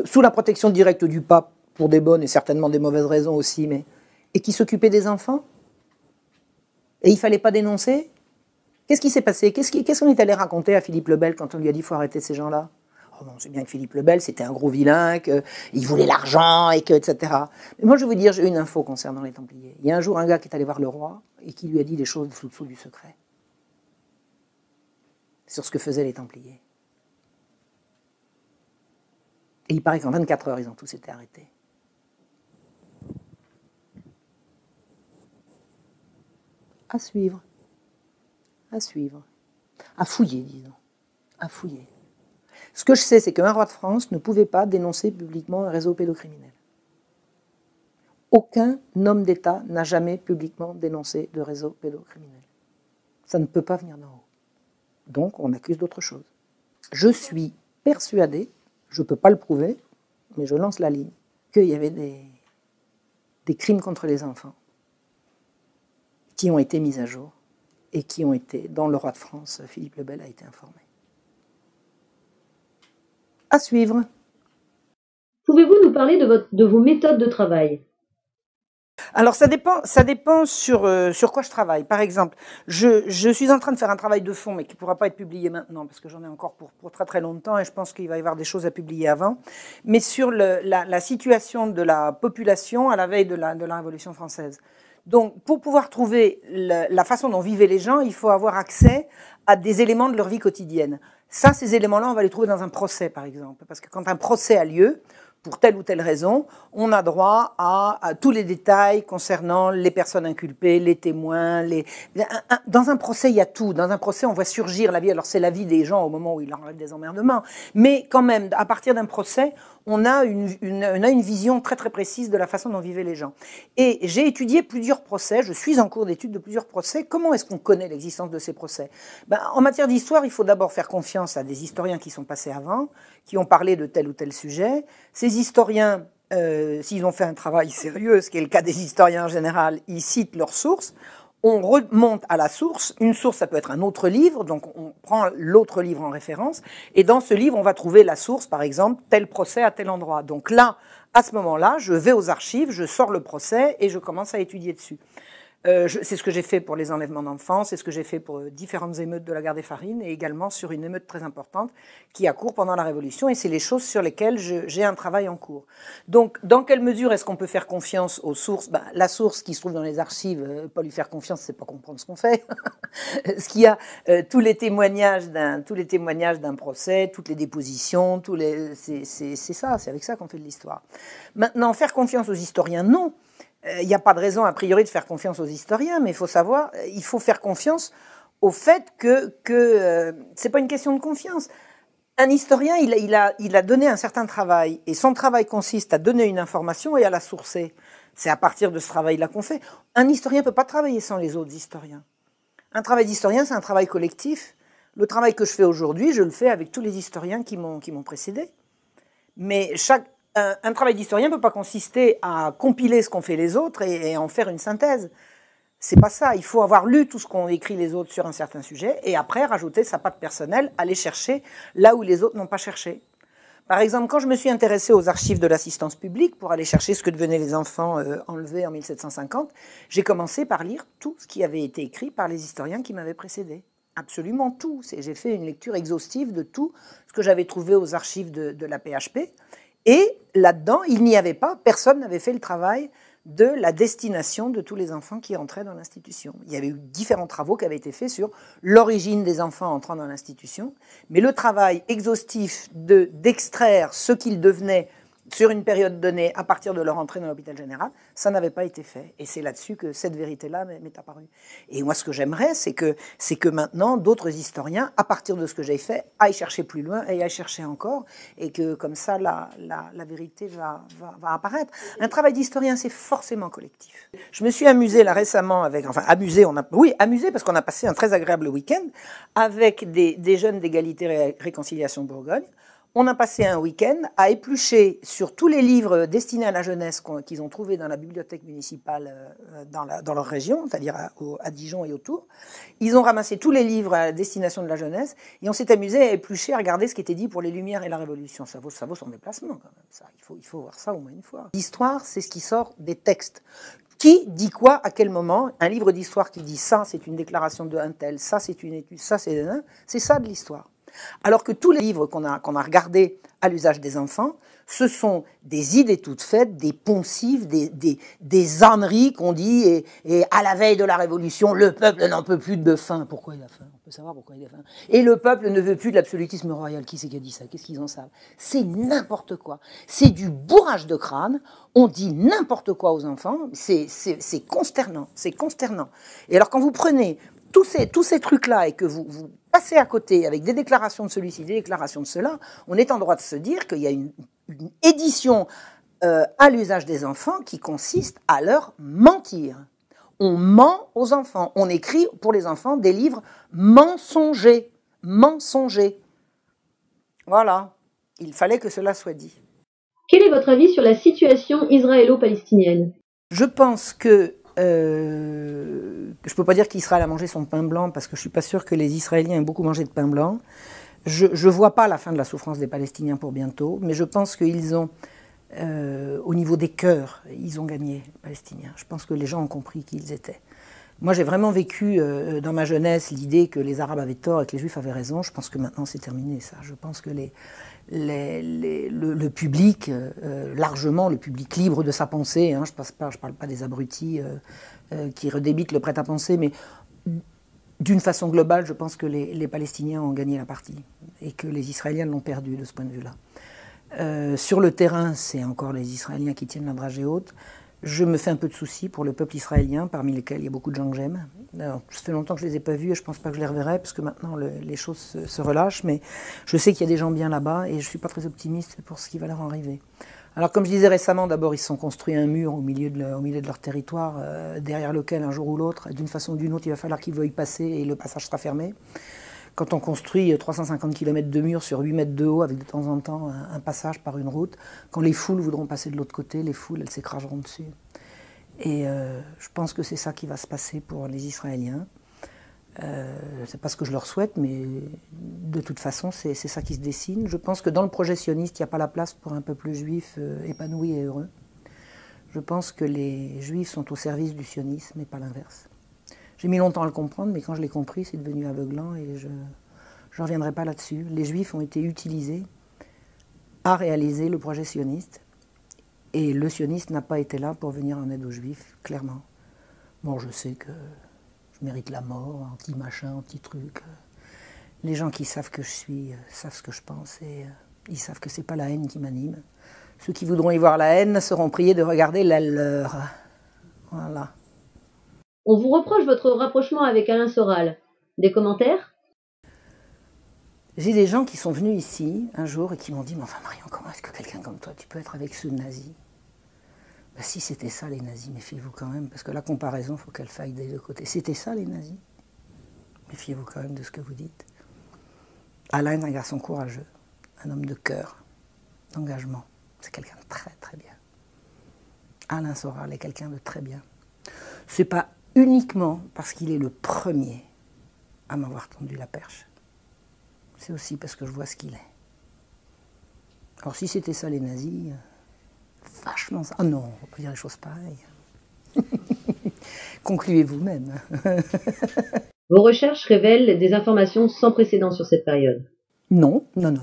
sous la protection directe du pape, pour des bonnes et certainement des mauvaises raisons aussi, et qui s'occupaient des enfants. Et il ne fallait pas dénoncer. Qu'est-ce qui s'est passé ? Qu'est-ce qu'on est allé raconter à Philippe le Bel quand on lui a dit qu'il faut arrêter ces gens-là ? Oh non, c'est bien que Philippe le Bel, c'était un gros vilain, qu'il voulait l'argent, etc. Mais moi, je vais vous dire, j'ai une info concernant les Templiers. Il y a un jour un gars qui est allé voir le roi et qui lui a dit des choses sous du secret sur ce que faisaient les Templiers. Et il paraît qu'en 24 heures, ils ont tous été arrêtés. À suivre. À suivre. À fouiller, disons. À fouiller. Ce que je sais, c'est qu'un roi de France ne pouvait pas dénoncer publiquement un réseau pédocriminel. Aucun homme d'État n'a jamais publiquement dénoncé de réseau pédocriminel. Ça ne peut pas venir d'en haut. Donc, on accuse d'autre chose. Je suis persuadé, je ne peux pas le prouver, mais je lance la ligne, qu'il y avait des crimes contre les enfants qui ont été mis à jour et qui ont été, dont le roi de France, Philippe le Bel, a été informé. À suivre. Pouvez-vous nous parler de vos méthodes de travail ? Alors ça dépend sur quoi je travaille. Par exemple, je suis en train de faire un travail de fond, mais qui ne pourra pas être publié maintenant, parce que j'en ai encore pour très très longtemps, et je pense qu'il va y avoir des choses à publier avant, mais sur la situation de la population à la veille de la Révolution française. Donc, pour pouvoir trouver la façon dont vivaient les gens, il faut avoir accès à des éléments de leur vie quotidienne. Ça, ces éléments-là, on va les trouver dans un procès, par exemple. Parce que quand un procès a lieu, pour telle ou telle raison, on a droit à tous les détails concernant les personnes inculpées, les témoins. Dans un procès, il y a tout. Dans un procès, on voit surgir la vie. Alors, c'est la vie des gens au moment où il leur arrive des emmerdements. Mais quand même, à partir d'un procès, on a une vision très très précise de la façon dont vivaient les gens. Et j'ai étudié plusieurs procès. Je suis en cours d'étude de plusieurs procès. Comment est-ce qu'on connaît l'existence de ces procès? En matière d'histoire, il faut d'abord faire confiance à des historiens qui sont passés avant, qui ont parlé de tel ou tel sujet. Ces historiens, s'ils ont fait un travail sérieux, ce qui est le cas des historiens en général, ils citent leurs sources. On remonte à la source. Une source, ça peut être un autre livre, donc on prend l'autre livre en référence. Et dans ce livre, on va trouver la source, par exemple, tel procès à tel endroit. Donc là, à ce moment-là, je vais aux archives, je sors le procès et je commence à étudier dessus. C'est ce que j'ai fait pour les enlèvements d'enfants, c'est ce que j'ai fait pour différentes émeutes de la gare des Farines et également sur une émeute très importante qui a cours pendant la Révolution, et c'est les choses sur lesquelles j'ai un travail en cours. Donc, dans quelle mesure est-ce qu'on peut faire confiance aux sources? La source qui se trouve dans les archives, pas lui faire confiance, c'est pas comprendre ce qu'on fait. Ce qu'il y a, tous les témoignages d'un procès, toutes les dépositions, c'est ça, c'est avec ça qu'on fait de l'histoire. Maintenant, faire confiance aux historiens, non. Il n'y a pas de raison, a priori, de faire confiance aux historiens, mais il faut savoir, il faut faire confiance au fait que c'est pas une question de confiance. Un historien, il a donné un certain travail, et son travail consiste à donner une information et à la sourcer. C'est à partir de ce travail-là qu'on fait. Un historien ne peut pas travailler sans les autres historiens. Un travail d'historien, c'est un travail collectif. Le travail que je fais aujourd'hui, je le fais avec tous les historiens qui m'ont précédé. Mais un travail d'historien ne peut pas consister à compiler ce qu'ont fait les autres et en faire une synthèse. C'est pas ça. Il faut avoir lu tout ce qu'ont écrit les autres sur un certain sujet et après rajouter sa patte personnelle, aller chercher là où les autres n'ont pas cherché. Par exemple, quand je me suis intéressée aux archives de l'assistance publique pour aller chercher ce que devenaient les enfants enlevés en 1750, j'ai commencé par lire tout ce qui avait été écrit par les historiens qui m'avaient précédé. Absolument tout. J'ai fait une lecture exhaustive de tout ce que j'avais trouvé aux archives de la PHP. Et là-dedans, il n'y avait pas, personne n'avait fait le travail de la destination de tous les enfants qui entraient dans l'institution. Il y avait eu différents travaux qui avaient été faits sur l'origine des enfants entrant dans l'institution, mais le travail exhaustif d'extraire ce qu'ils devenaient sur une période donnée à partir de leur entrée dans l'hôpital général, ça n'avait pas été fait. Et c'est là-dessus que cette vérité-là m'est apparue. Et moi, ce que j'aimerais, c'est que maintenant, d'autres historiens, à partir de ce que j'ai fait, aillent chercher plus loin et aillent chercher encore, et que comme ça, la vérité va apparaître. Un travail d'historien, c'est forcément collectif. Je me suis amusée là récemment amusée parce qu'on a passé un très agréable week-end avec des jeunes d'égalité et réconciliation Bourgogne. On a passé un week-end à éplucher sur tous les livres destinés à la jeunesse qu'ils ont trouvés dans la bibliothèque municipale dans leur région, c'est-à-dire à Dijon et autour. Ils ont ramassé tous les livres à destination de la jeunesse et on s'est amusé à éplucher, à regarder ce qui était dit pour les Lumières et la Révolution. Ça vaut son déplacement quand même. Ça, il faut voir ça au moins une fois. L'histoire, c'est ce qui sort des textes. Qui dit quoi à quel moment? Un livre d'histoire qui dit ça, c'est une déclaration de un tel, ça c'est une étude, ça c'est ça de l'histoire. Alors que tous les livres qu'on a regardés à l'usage des enfants, ce sont des idées toutes faites, des poncifs, des âneries qu'on dit, et à la veille de la Révolution, le peuple n'en peut plus de faim. Pourquoi il a faim? On peut savoir pourquoi il a faim. Et le peuple ne veut plus de l'absolutisme royal. Qui c'est qui a dit ça? Qu'est-ce qu'ils en savent? C'est n'importe quoi. C'est du bourrage de crâne. On dit n'importe quoi aux enfants. C'est consternant. C'est consternant. Et alors quand vous prenez tous ces trucs-là et que vous passez à côté avec des déclarations de celui-ci, des déclarations de cela, on est en droit de se dire qu'il y a une édition à l'usage des enfants qui consiste à leur mentir. On ment aux enfants. On écrit pour les enfants des livres mensongers. Mensongers. Voilà. Il fallait que cela soit dit. Quel est votre avis sur la situation israélo-palestinienne? Je pense que je peux pas dire qu'Israël a mangé son pain blanc parce que je suis pas sûr que les Israéliens aient beaucoup mangé de pain blanc. Je vois pas la fin de la souffrance des Palestiniens pour bientôt, mais je pense qu'ils ont, au niveau des cœurs, ils ont gagné, les Palestiniens. Je pense que les gens ont compris qui ils étaient. Moi, j'ai vraiment vécu dans ma jeunesse l'idée que les Arabes avaient tort et que les Juifs avaient raison. Je pense que maintenant c'est terminé ça. Je pense que le public, largement le public libre de sa pensée, hein, je parle pas des abrutis qui redébitent le prêt-à-penser, mais d'une façon globale, je pense que les Palestiniens ont gagné la partie et que les Israéliens l'ont perdu de ce point de vue-là. Sur le terrain, c'est encore les Israéliens qui tiennent la dragée haute. Je me fais un peu de soucis pour le peuple israélien, parmi lesquels il y a beaucoup de gens que j'aime. Ça fait longtemps que je ne les ai pas vus et je ne pense pas que je les reverrai, parce que maintenant les choses se relâchent, mais je sais qu'il y a des gens bien là-bas et je ne suis pas très optimiste pour ce qui va leur arriver. Alors comme je disais récemment, d'abord ils se sont construits un mur au milieu de leur territoire, derrière lequel un jour ou l'autre, d'une façon ou d'une autre, il va falloir qu'ils veuillent passer et le passage sera fermé. Quand on construit 350 km de mur sur 8 mètres de haut, avec de temps en temps un passage par une route, quand les foules voudront passer de l'autre côté, les foules, elles s'écraseront dessus. Et je pense que c'est ça qui va se passer pour les Israéliens. C'est pas ce que je leur souhaite, mais de toute façon, c'est ça qui se dessine. Je pense que dans le projet sioniste, il n'y a pas la place pour un peuple juif épanoui et heureux. Je pense que les juifs sont au service du sionisme et pas l'inverse. J'ai mis longtemps à le comprendre, mais quand je l'ai compris, c'est devenu aveuglant et je ne reviendrai pas là-dessus. Les Juifs ont été utilisés à réaliser le projet sioniste et le sioniste n'a pas été là pour venir en aide aux Juifs, clairement. Bon, je sais que je mérite la mort, anti-machin, anti-truc. Les gens qui savent que je suis savent ce que je pense et ils savent que c'est pas la haine qui m'anime. Ceux qui voudront y voir la haine seront priés de regarder la leur. Voilà. On vous reproche votre rapprochement avec Alain Soral. Des commentaires? J'ai des gens qui sont venus ici un jour et qui m'ont dit « Mais enfin Marion, comment est-ce que quelqu'un comme toi, tu peux être avec ceux nazis ?» Ben, si c'était ça les nazis, méfiez-vous quand même, parce que la comparaison, il faut qu'elle faille des deux côtés. C'était ça les nazis? Méfiez-vous quand même de ce que vous dites. Alain est un garçon courageux, un homme de cœur, d'engagement. C'est quelqu'un de très très bien. Alain Soral est quelqu'un de très bien. C'est pas uniquement parce qu'il est le premier à m'avoir tendu la perche. C'est aussi parce que je vois ce qu'il est. Alors si c'était ça les nazis, vachement ça. Ah non, on peut dire les choses pareilles. Concluez vous-même. Vos recherches révèlent des informations sans précédent sur cette période. Non. Non,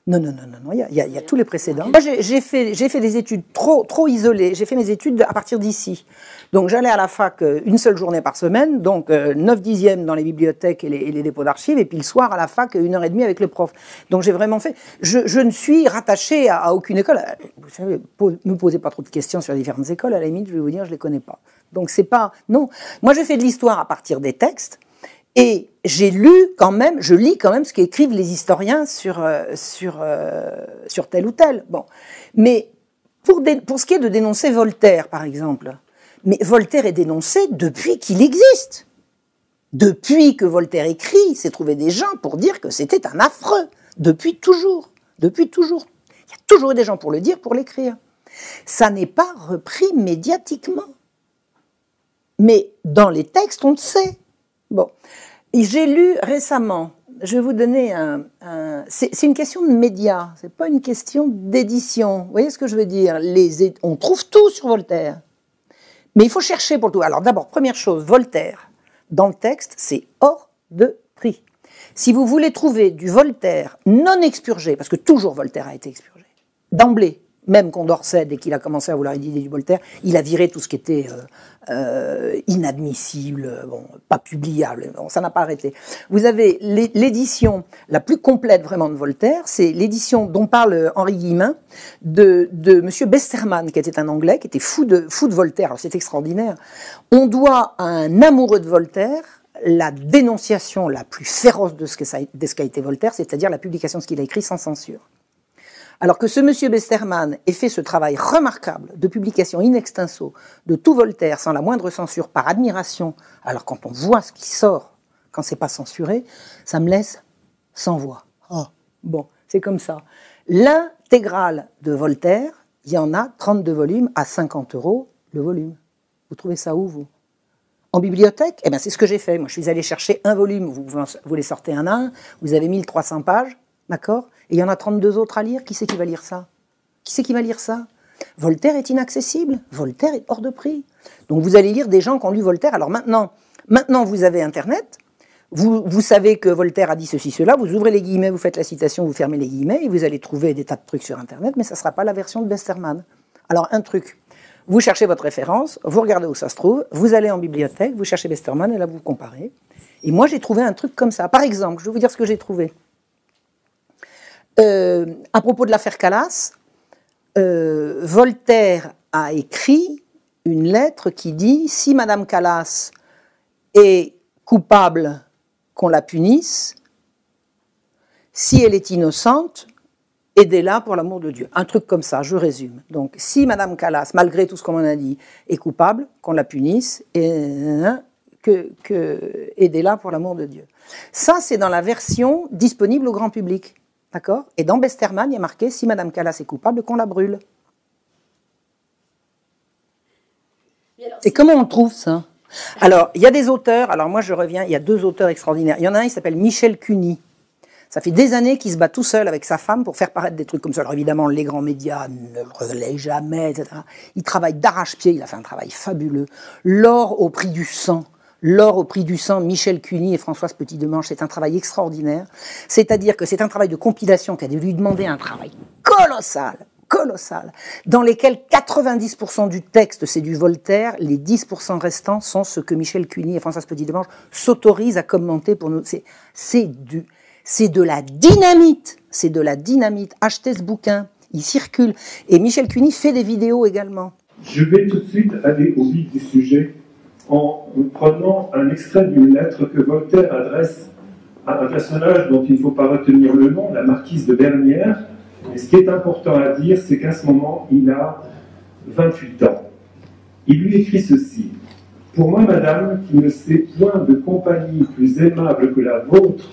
il y a tous les précédents. Moi, j'ai fait des études trop isolées. J'ai fait mes études à partir d'ici. Donc, j'allais à la fac une seule journée par semaine, donc 9/10 dans les bibliothèques et les dépôts d'archives, et puis le soir à la fac, 1h30 avec le prof. Donc, j'ai vraiment fait... Je ne suis rattachée à aucune école. Vous savez, me posez pas trop de questions sur les différentes écoles, à la limite, je vais vous dire, je les connais pas. Donc, c'est pas... Non. Moi, j'ai fait de l'histoire à partir des textes, et je lis quand même ce qu'écrivent les historiens sur tel ou tel. Bon. Mais pour ce qui est de dénoncer Voltaire, par exemple, mais Voltaire est dénoncé depuis qu'il existe. Depuis que Voltaire écrit, il s'est trouvé des gens pour dire que c'était un affreux. Depuis toujours. Depuis toujours. Il y a toujours eu des gens pour le dire, pour l'écrire. Ça n'est pas repris médiatiquement. Mais dans les textes, on le sait. Bon, j'ai lu récemment, je vais vous donner c'est une question de médias, c'est pas une question d'édition. Vous voyez ce que je veux dire? On trouve tout sur Voltaire, mais il faut chercher pour tout. Alors d'abord, première chose, Voltaire, dans le texte, c'est hors de prix. Si vous voulez trouver du Voltaire non expurgé, parce que toujours Voltaire a été expurgé, d'emblée, même Condorcet, dès qu'il a commencé à vouloir éditer du Voltaire, il a viré tout ce qui était inadmissible, bon, pas publiable, bon, ça n'a pas arrêté. Vous avez l'édition la plus complète vraiment de Voltaire, c'est l'édition dont parle Henri Guillemin de Monsieur Besterman, qui était un Anglais, qui était fou de Voltaire. Alors c'est extraordinaire. On doit à un amoureux de Voltaire la dénonciation la plus féroce de ce qu'a été Voltaire, c'est-à-dire la publication de ce qu'il a écrit sans censure. Alors que ce monsieur Besterman ait fait ce travail remarquable de publication in extenso de tout Voltaire sans la moindre censure par admiration, alors quand on voit ce qui sort, quand c'est pas censuré, ça me laisse sans voix. Oh, bon, c'est comme ça. L'intégrale de Voltaire, il y en a 32 volumes à 50 € le volume. Vous trouvez ça où, vous? En bibliothèque? Eh bien, c'est ce que j'ai fait. Moi, je suis allé chercher un volume. Vous les sortez un à un. Vous avez 1300 pages. D'accord? Et il y en a 32 autres à lire. Qui c'est qui va lire ça? Qui c'est qui va lire ça? Voltaire est inaccessible. Voltaire est hors de prix. Donc vous allez lire des gens qui ont lu Voltaire. Alors maintenant vous avez Internet. Vous savez que Voltaire a dit ceci, cela. Vous ouvrez les guillemets, vous faites la citation, vous fermez les guillemets et vous allez trouver des tas de trucs sur Internet, mais ça ne sera pas la version de Besterman. Alors un truc. Vous cherchez votre référence, vous regardez où ça se trouve, vous allez en bibliothèque, vous cherchez Besterman et là vous comparez. Et moi j'ai trouvé un truc comme ça. Par exemple, je vais vous dire ce que j'ai trouvé. À propos de l'affaire Calas, Voltaire a écrit une lettre qui dit « Si Madame Calas est coupable, qu'on la punisse. Si elle est innocente, aidez-la pour l'amour de Dieu. » Un truc comme ça, je résume. Donc, si Madame Calas, malgré tout ce qu'on en a dit, est coupable, qu'on la punisse, et aidez-la pour l'amour de Dieu. Ça, c'est dans la version disponible au grand public. D'accord ? Et dans Besterman, il y a marqué « Si Madame Calas est coupable, qu'on la brûle. » Et comment on trouve ça ? Alors, il y a des auteurs, alors moi je reviens, il y a 2 auteurs extraordinaires. Il y en a un, il s'appelle Michel Cuny. Ça fait des années qu'il se bat tout seul avec sa femme pour faire paraître des trucs comme ça. Alors évidemment, les grands médias ne le relaient jamais, etc. Il travaille d'arrache-pied, il a fait un travail fabuleux. L'or au prix du sang. L'or au prix du sang, Michel Cuny et Françoise Petit-Demange, c'est un travail extraordinaire. C'est-à-dire que c'est un travail de compilation qui a dû lui demander un travail colossal, dans lesquels 90% du texte, c'est du Voltaire, les 10% restants sont ce que Michel Cuny et Françoise Petit-Demange s'autorisent à commenter pour nous. C'est de la dynamite, Achetez ce bouquin, il circule. Et Michel Cuny fait des vidéos également. Je vais tout de suite aller au vif du sujet en prenant un extrait d'une lettre que Voltaire adresse à un personnage dont il ne faut pas retenir le nom, la marquise de Bernières. Et ce qui est important à dire, c'est qu'à ce moment, il a 28 ans. Il lui écrit ceci. « Pour moi, madame, qui ne sait point de compagnie plus aimable que la vôtre,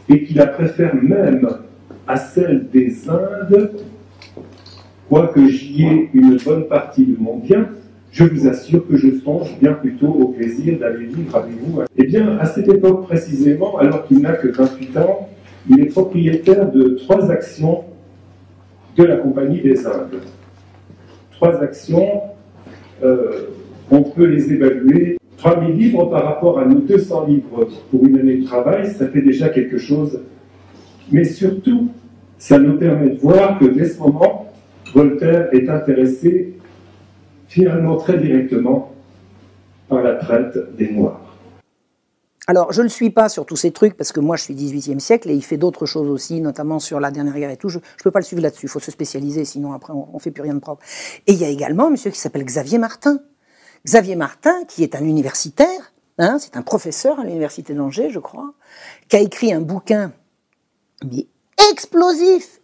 et qui la préfère même à celle des Indes, quoique j'y ai une bonne partie de mon bien, je vous assure que je songe bien plutôt au plaisir d'aller vivre avec vous. » Eh bien, à cette époque précisément, alors qu'il n'a que 28 ans, il est propriétaire de 3 actions de la Compagnie des Indes. 3 actions, on peut les évaluer. 3000 livres par rapport à nos 200 livres pour une année de travail, ça fait déjà quelque chose. Mais surtout, ça nous permet de voir que dès ce moment, Voltaire est intéressé finalement très directement par la traite des Noirs. Alors, je ne le suis pas sur tous ces trucs, parce que moi, je suis 18e siècle, et il fait d'autres choses aussi, notamment sur la dernière guerre et tout. Je ne peux pas le suivre là-dessus, il faut se spécialiser, sinon après, on ne fait plus rien de propre. Et il y a également un monsieur qui s'appelle Xavier Martin. Xavier Martin, qui est un universitaire, hein, c'est un professeur à l'université d'Angers, je crois, qui a écrit un bouquin, mais explosif,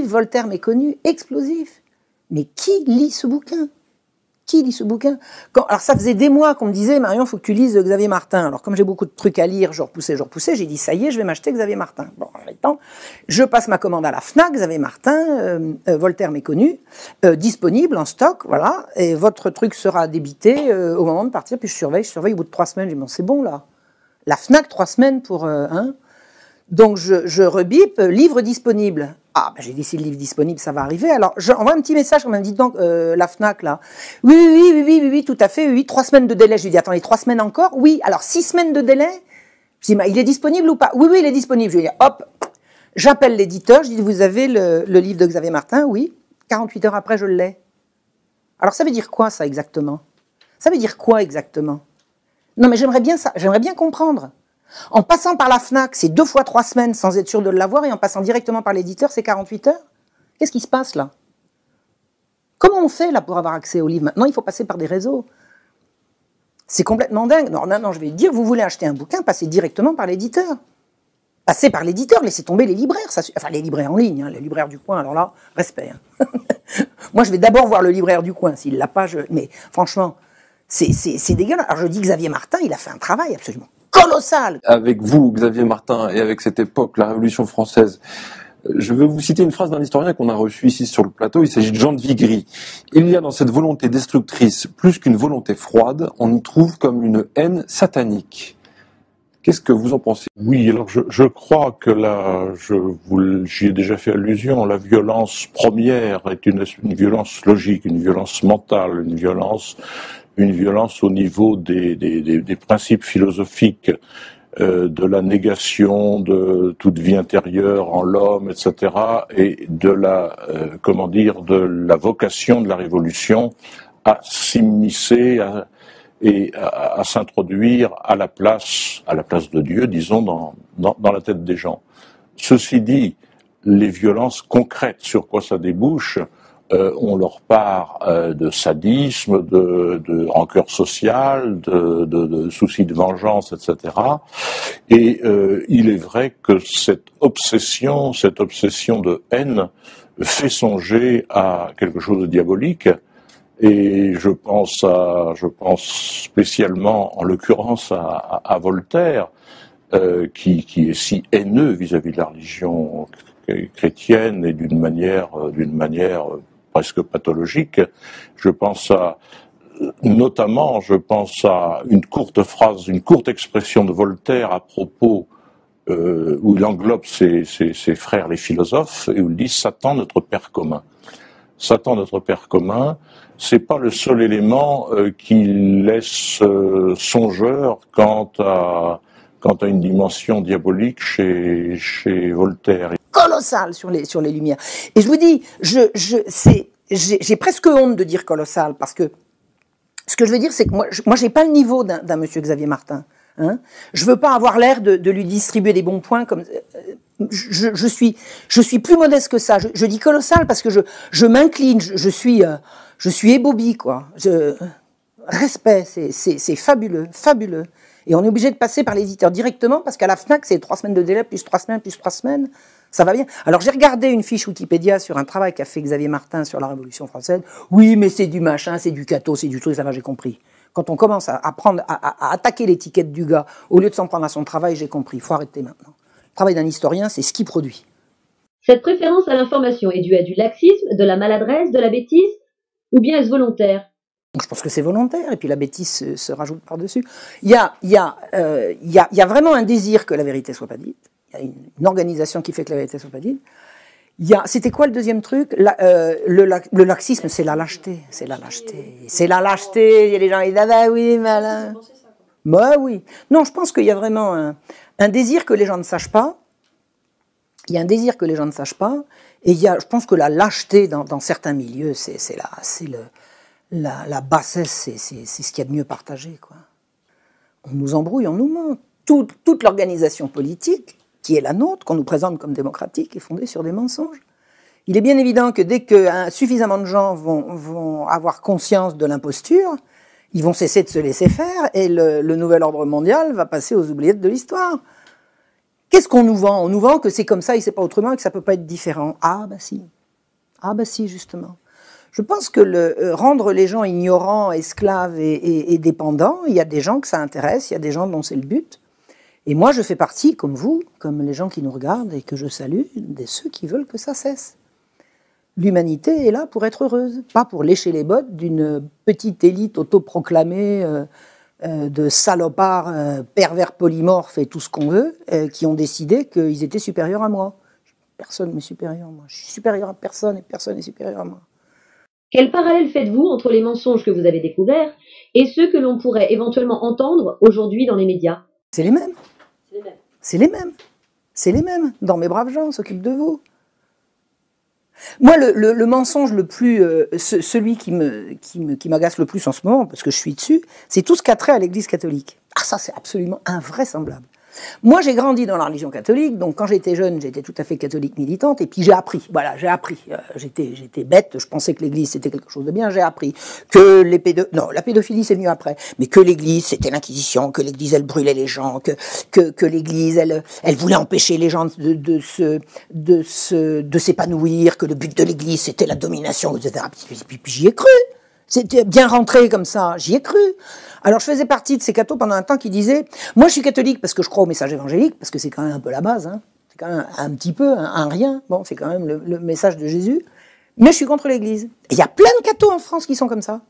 Voltaire méconnu, explosif. Mais qui lit ce bouquin ? Alors ça faisait des mois qu'on me disait « Marion, il faut que tu lises Xavier Martin ». Alors comme j'ai beaucoup de trucs à lire, je repoussais, j'ai dit « Ça y est, je vais m'acheter Xavier Martin ». Bon, en même temps, je passe ma commande à la FNAC, Xavier Martin, Voltaire méconnu, disponible en stock, voilà, et votre truc sera débité au moment de partir, puis je surveille au bout de 3 semaines, je dis « Bon, c'est bon là, la FNAC, 3 semaines pour… Donc je rebipe, livre disponible. Ah, ben j'ai dit si le livre disponible, ça va arriver. Alors j'envoie un petit message, on m'a dit donc la FNAC là. Oui, tout à fait, oui, 3 semaines de délai. Je lui dis attendez, 3 semaines encore? Oui, alors 6 semaines de délai? Je dis, mais il est disponible ou pas? Oui, il est disponible. Je lui dis hop, j'appelle l'éditeur, je dis vous avez le livre de Xavier Martin? Oui, 48 heures après je l'ai. Alors ça veut dire quoi ça exactement? Non mais j'aimerais bien comprendre. En passant par la FNAC, c'est 2 fois 3 semaines sans être sûr de l'avoir, et en passant directement par l'éditeur, c'est 48 heures. Qu'est-ce qui se passe là? Comment on fait là pour avoir accès au livre? Maintenant, il faut passer par des réseaux. C'est complètement dingue. Non, je vais dire, vous voulez acheter un bouquin, passez directement par l'éditeur. Passez par l'éditeur, laissez tomber les libraires. Enfin, les libraires en ligne, hein, les libraires du coin, alors là, respect. Hein. Moi, je vais d'abord voir le libraire du coin. S'il l'a pas, mais franchement, c'est dégueulasse. Alors je dis Xavier Martin, il a fait un travail absolument colossal. Avec vous, Xavier Martin, et avec cette époque, la Révolution française, je vais vous citer une phrase d'un historien qu'on a reçu ici sur le plateau, il s'agit de Jean de Vigry. Il y a dans cette volonté destructrice, plus qu'une volonté froide, on y trouve comme une haine satanique. Qu'est-ce que vous en pensez? Oui, alors je crois que là, j'y ai déjà fait allusion, la violence première est une violence logique, une violence mentale, une violence au niveau des principes philosophiques, de la négation de toute vie intérieure en l'homme, etc., et de de la vocation de la Révolution à s'immiscer et à s'introduire à la place de Dieu, disons, dans la tête des gens. Ceci dit, les violences concrètes, sur quoi ça débouche. On leur part de sadisme, de rancœur sociale, de souci de vengeance, etc. Et il est vrai que cette obsession de haine fait songer à quelque chose de diabolique. Et je pense spécialement, en l'occurrence, à Voltaire, qui est si haineux vis-à-vis de la religion chrétienne et d'une manière presque pathologique. Je pense à une courte phrase, une courte expression de Voltaire à propos où il englobe ses frères les philosophes et où il dit Satan notre père commun. Satan notre père commun, c'est pas le seul élément qui laisse songeur quant à une dimension diabolique chez Voltaire. Colossal sur les Lumières. Et je vous dis, j'ai presque honte de dire colossal, parce que ce que je veux dire, c'est que moi j'ai pas le niveau d'un monsieur Xavier Martin. Hein. Je veux pas avoir l'air de lui distribuer des bons points comme je suis plus modeste que ça. Je dis colossal parce que je m'incline, je suis ébobie, quoi. Respect, c'est fabuleux, fabuleux. Et on est obligé de passer par l'éditeur directement parce qu'à la FNAC, c'est 3 semaines de délai, plus 3 semaines, ça va bien. Alors j'ai regardé une fiche Wikipédia sur un travail qu'a fait Xavier Martin sur la Révolution française. Oui, mais c'est du machin, c'est du cateau, c'est du truc, ça va, j'ai compris. Quand on commence à attaquer l'étiquette du gars, au lieu de s'en prendre à son travail, j'ai compris, il faut arrêter maintenant. Le travail d'un historien, c'est ce qu'il produit. Cette préférence à l'information est due à du laxisme, de la maladresse, de la bêtise, ou bien est-ce volontaire? Je pense que c'est volontaire, et puis la bêtise se rajoute par-dessus. Il y a vraiment un désir que la vérité soit pas dite. Il y a une organisation qui fait que la vérité soit pas dite. C'était quoi le deuxième truc? Le laxisme, c'est la lâcheté. C'est la lâcheté. C'est la lâcheté. Il y a des gens qui disent, ah bah oui, malin. Bah oui. Non, je pense qu'il y a vraiment un désir que les gens ne sachent pas. Il y a un désir que les gens ne sachent pas. Et je pense que la lâcheté dans certains milieux, c'est la bassesse, c'est ce qu'il y a de mieux partagé, quoi. On nous embrouille, on nous ment. Toute l'organisation politique, qui est la nôtre, qu'on nous présente comme démocratique, est fondée sur des mensonges. Il est bien évident que dès que suffisamment de gens vont avoir conscience de l'imposture, ils vont cesser de se laisser faire et le nouvel ordre mondial va passer aux oubliettes de l'histoire. Qu'est-ce qu'on nous vend? On nous vend que c'est comme ça et c'est pas autrement et que ça peut pas être différent. Ah bah si. Ah bah si, justement. Je pense que rendre les gens ignorants, esclaves et dépendants, il y a des gens que ça intéresse, il y a des gens dont c'est le but. Et moi, je fais partie, comme vous, comme les gens qui nous regardent et que je salue, de ceux qui veulent que ça cesse. L'humanité est là pour être heureuse, pas pour lécher les bottes d'une petite élite autoproclamée de salopards pervers polymorphes et tout ce qu'on veut, qui ont décidé qu'ils étaient supérieurs à moi. Personne n'est supérieur à moi. Je suis supérieur à personne et personne n'est supérieur à moi. Quel parallèle faites-vous entre les mensonges que vous avez découverts et ceux que l'on pourrait éventuellement entendre aujourd'hui dans les médias? C'est les mêmes. C'est les mêmes. C'est les mêmes. Dans Mes braves gens, on s'occupe de vous. Moi, le mensonge le plus, celui qui m'agace le plus en ce moment, parce que je suis dessus, c'est tout ce qui a trait à l'Église catholique. Ah, ça, c'est absolument invraisemblable. Moi, j'ai grandi dans la religion catholique, donc quand j'étais jeune, j'étais tout à fait catholique militante, et puis j'ai appris, voilà, j'ai appris. J'étais bête, je pensais que l'Église c'était quelque chose de bien, j'ai appris que non, la pédophilie c'est venu après, mais que l'Église c'était l'Inquisition, que l'Église elle brûlait les gens, que l'Église elle voulait empêcher les gens de s'épanouir, que le but de l'Église c'était la domination, etc. Puis j'y ai cru. C'était bien rentré comme ça, j'y ai cru. Alors je faisais partie de ces cathos pendant un temps qui disaient « Moi je suis catholique parce que je crois au message évangélique, parce que c'est quand même un peu la base, hein. C'est quand même un petit peu, un rien, bon c'est quand même le message de Jésus, mais je suis contre l'Église. » Et il y a plein de cathos en France qui sont comme ça.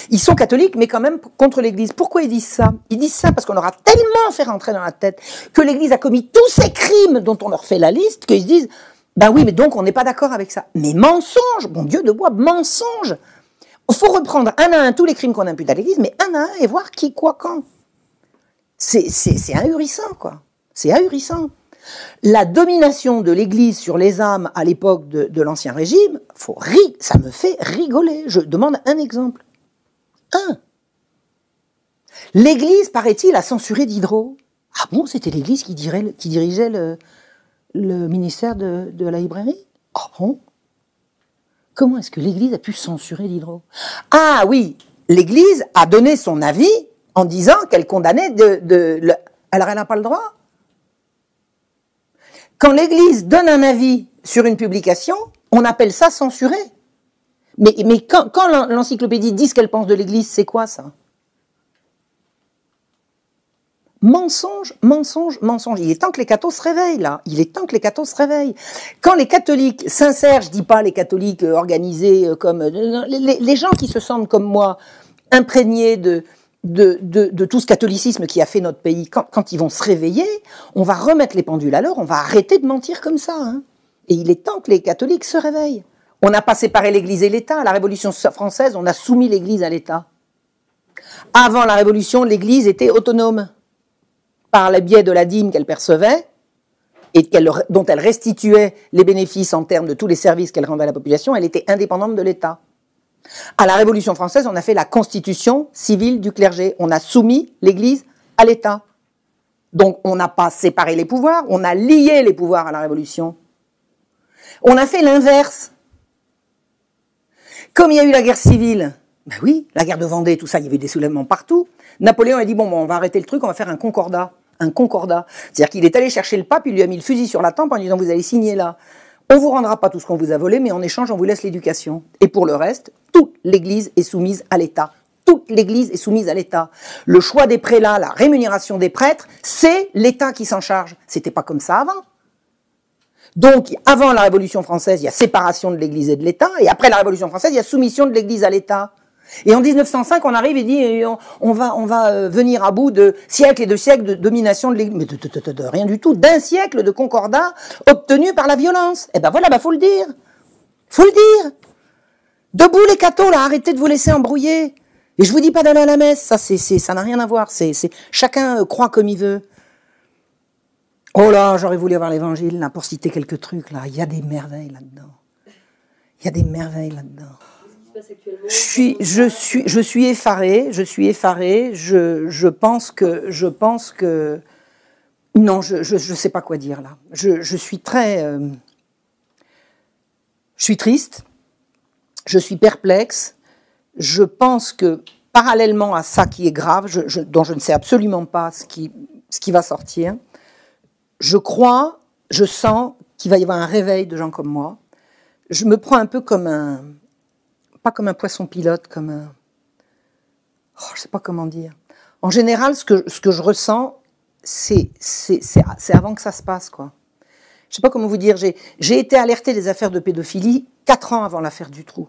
Ils sont catholiques mais quand même contre l'Église. Pourquoi ils disent ça? Ils disent ça parce qu'on leur a tellement fait rentrer dans la tête que l'Église a commis tous ces crimes dont on leur fait la liste, qu'ils se disent « Ben oui, mais donc on n'est pas d'accord avec ça. » Mais mensonge, bon Dieu de bois, mensonge. Il faut reprendre un à un tous les crimes qu'on impute à l'Église, mais un à un et voir qui, quoi, quand. C'est ahurissant, quoi. C'est ahurissant. La domination de l'Église sur les âmes à l'époque de l'Ancien Régime, ça me fait rigoler. Je demande un exemple. L'Église, paraît-il, a censuré Diderot. Ah bon, c'était l'Église qui dirigeait le ministère de la librairie. Oh bon? Comment est-ce que l'Église a pu censurer Diderot? Ah oui, l'Église a donné son avis en disant qu'elle condamnait alors elle n'a pas le droit. Quand l'Église donne un avis sur une publication, on appelle ça censurer. Mais quand l'encyclopédie dit ce qu'elle pense de l'Église, c'est quoi ça? Mensonge, mensonge, mensonge. Il est temps que les cathos se réveillent, là. Il est temps que les cathos se réveillent. Quand les catholiques sincères, je dis pas les catholiques organisés comme... les gens qui se sentent comme moi, imprégnés de tout ce catholicisme qui a fait notre pays, quand ils vont se réveiller, on va remettre les pendules à l'heure, on va arrêter de mentir comme ça. Hein. Et il est temps que les catholiques se réveillent. On n'a pas séparé l'Église et l'État. À la Révolution française, on a soumis l'Église à l'État. Avant la Révolution, l'Église était autonome. Par le biais de la dîme qu'elle percevait et dont elle restituait les bénéfices en termes de tous les services qu'elle rendait à la population, elle était indépendante de l'État. À la Révolution française, on a fait la constitution civile du clergé. On a soumis l'Église à l'État. Donc on n'a pas séparé les pouvoirs, on a lié les pouvoirs à la Révolution. On a fait l'inverse. Comme il y a eu la guerre civile, ben oui, la guerre de Vendée, tout ça, il y avait des soulèvements partout. Napoléon a dit, bon, on va arrêter le truc, on va faire un concordat. Un concordat. C'est-à-dire qu'il est allé chercher le pape, il lui a mis le fusil sur la tempe en disant, vous allez signer là. On vous rendra pas tout ce qu'on vous a volé, mais en échange, on vous laisse l'éducation. Et pour le reste, toute l'Église est soumise à l'État. Toute l'Église est soumise à l'État. Le choix des prélats, la rémunération des prêtres, c'est l'État qui s'en charge. C'était pas comme ça avant. Donc, avant la Révolution française, il y a séparation de l'Église et de l'État, et après la Révolution française, il y a soumission de l'Église à l'État. Et en 1905, on arrive et dit, on va venir à bout de siècles et de siècles de domination de l'Église. Mais de rien du tout, d'un siècle de concordat obtenu par la violence. Eh ben voilà, faut le dire. Faut le dire. Debout les cathos, là, arrêtez de vous laisser embrouiller. Et je vous dis pas d'aller à la messe, ça n'a rien à voir. Chacun croit comme il veut. Oh là, j'aurais voulu avoir l'évangile, là, pour citer quelques trucs, là. Il y a des merveilles là-dedans. Il y a des merveilles là-dedans. Je suis effarée, je pense que, non, je sais pas quoi dire, là. Je suis je suis triste, je suis perplexe, je pense que, parallèlement à ça qui est grave, dont je ne sais absolument pas ce qui va sortir, je crois, je sens qu'il va y avoir un réveil de gens comme moi. Je me prends un peu comme pas comme un poisson pilote, comme un... Oh, je sais pas comment dire. En général, ce que je ressens, c'est avant que ça se passe, quoi. Je sais pas comment vous dire. J'ai été alertée des affaires de pédophilie 4 ans avant l'affaire Dutroux.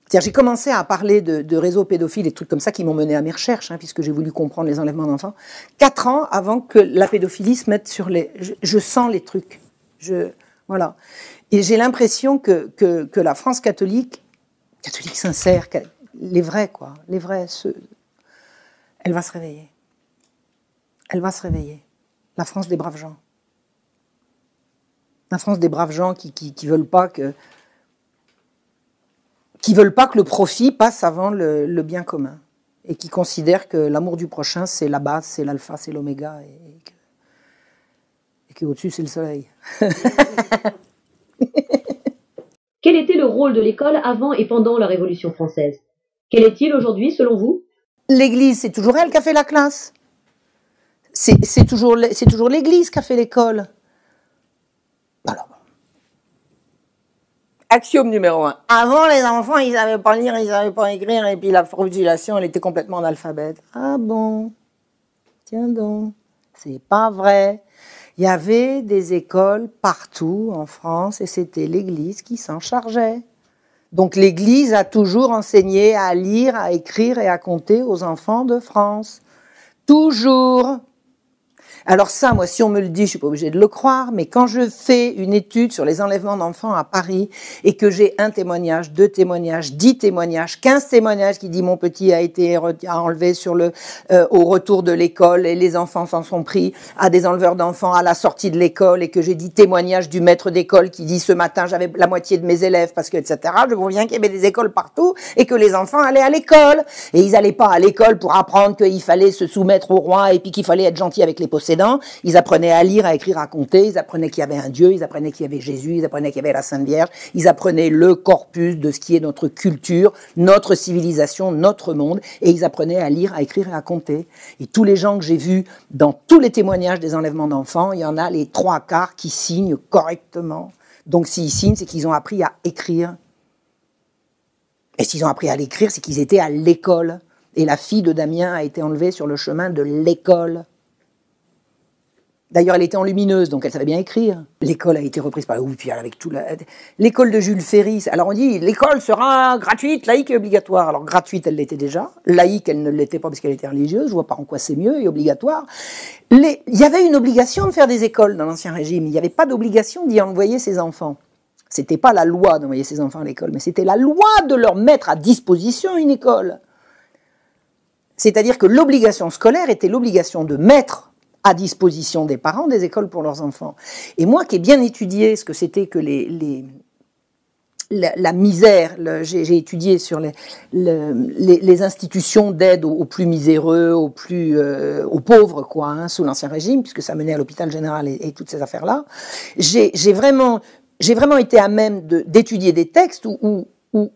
C'est-à-dire, j'ai commencé à parler de réseaux pédophiles et de trucs comme ça qui m'ont mené à mes recherches, hein, puisque j'ai voulu comprendre les enlèvements d'enfants. 4 ans avant que la pédophilie se mette sur les... Je sens les trucs. Voilà. Et j'ai l'impression que la France catholique sincère, les vrais, quoi, les vrais, elle va se réveiller. Elle va se réveiller. La France des braves gens. La France des braves gens qui veulent pas que le profit passe avant le bien commun. Et qui considèrent que l'amour du prochain, c'est la base, c'est l'alpha, c'est l'oméga, et qu'au-dessus, c'est le soleil. Quel était le rôle de l'école avant et pendant la Révolution française? Quel est-il aujourd'hui, selon vous? L'Église, c'est toujours elle qui a fait la classe. C'est toujours l'Église qui a fait l'école. Alors, axiome numéro 1. Avant, les enfants, ils savaient pas lire, ils savaient pas écrire, et puis la fructification, elle était complètement analphabète. Ah bon? Tiens donc, c'est pas vrai. Il y avait des écoles partout en France et c'était l'Église qui s'en chargeait. Donc l'Église a toujours enseigné à lire, à écrire et à compter aux enfants de France. Toujours. Alors ça, moi, si on me le dit, je suis pas obligée de le croire, mais quand je fais une étude sur les enlèvements d'enfants à Paris et que j'ai 1 témoignage, 2 témoignages, 10 témoignages, 15 témoignages qui dit mon petit a été enlevé au retour de l'école et les enfants s'en sont pris à des enleveurs d'enfants à la sortie de l'école et que j'ai 10 témoignages du maître d'école qui dit ce matin j'avais la moitié de mes élèves parce que etc. Je vois bien qu'il y avait des écoles partout et que les enfants allaient à l'école et ils allaient pas à l'école pour apprendre qu'il fallait se soumettre au roi et puis qu'il fallait être gentil avec les possédants dents, ils apprenaient à lire, à écrire, à compter, ils apprenaient qu'il y avait un Dieu, ils apprenaient qu'il y avait Jésus, ils apprenaient qu'il y avait la Sainte Vierge, ils apprenaient le corpus de ce qui est notre culture, notre civilisation, notre monde, et ils apprenaient à lire, à écrire et à compter. Et tous les gens que j'ai vus dans tous les témoignages des enlèvements d'enfants, il y en a les 3/4 qui signent correctement. Donc s'ils signent, c'est qu'ils ont appris à écrire. Et s'ils ont appris à l'écrire, c'est qu'ils étaient à l'école. Et la fille de Damien a été enlevée sur le chemin de l'école. D'ailleurs, elle était enlumineuse, donc elle savait bien écrire. L'école a été reprise par la puis avec tout l'école de Jules Ferry. Alors on dit, l'école sera gratuite, laïque et obligatoire. Alors gratuite, elle l'était déjà. Laïque, elle ne l'était pas parce qu'elle était religieuse. Je vois pas en quoi c'est mieux, et obligatoire. Il y avait une obligation de faire des écoles dans l'Ancien Régime. Il n'y avait pas d'obligation d'y envoyer ses enfants. C'était pas la loi d'envoyer ses enfants à l'école, mais c'était la loi de leur mettre à disposition une école. C'est-à-dire que l'obligation scolaire était l'obligation de mettre à disposition des parents des écoles pour leurs enfants. Et moi qui ai bien étudié ce que c'était que la misère, j'ai étudié sur les institutions d'aide aux plus miséreux, aux pauvres, quoi, hein, sous l'Ancien Régime, puisque ça menait à l'hôpital général et toutes ces affaires-là. J'ai vraiment été à même d'étudier des textes où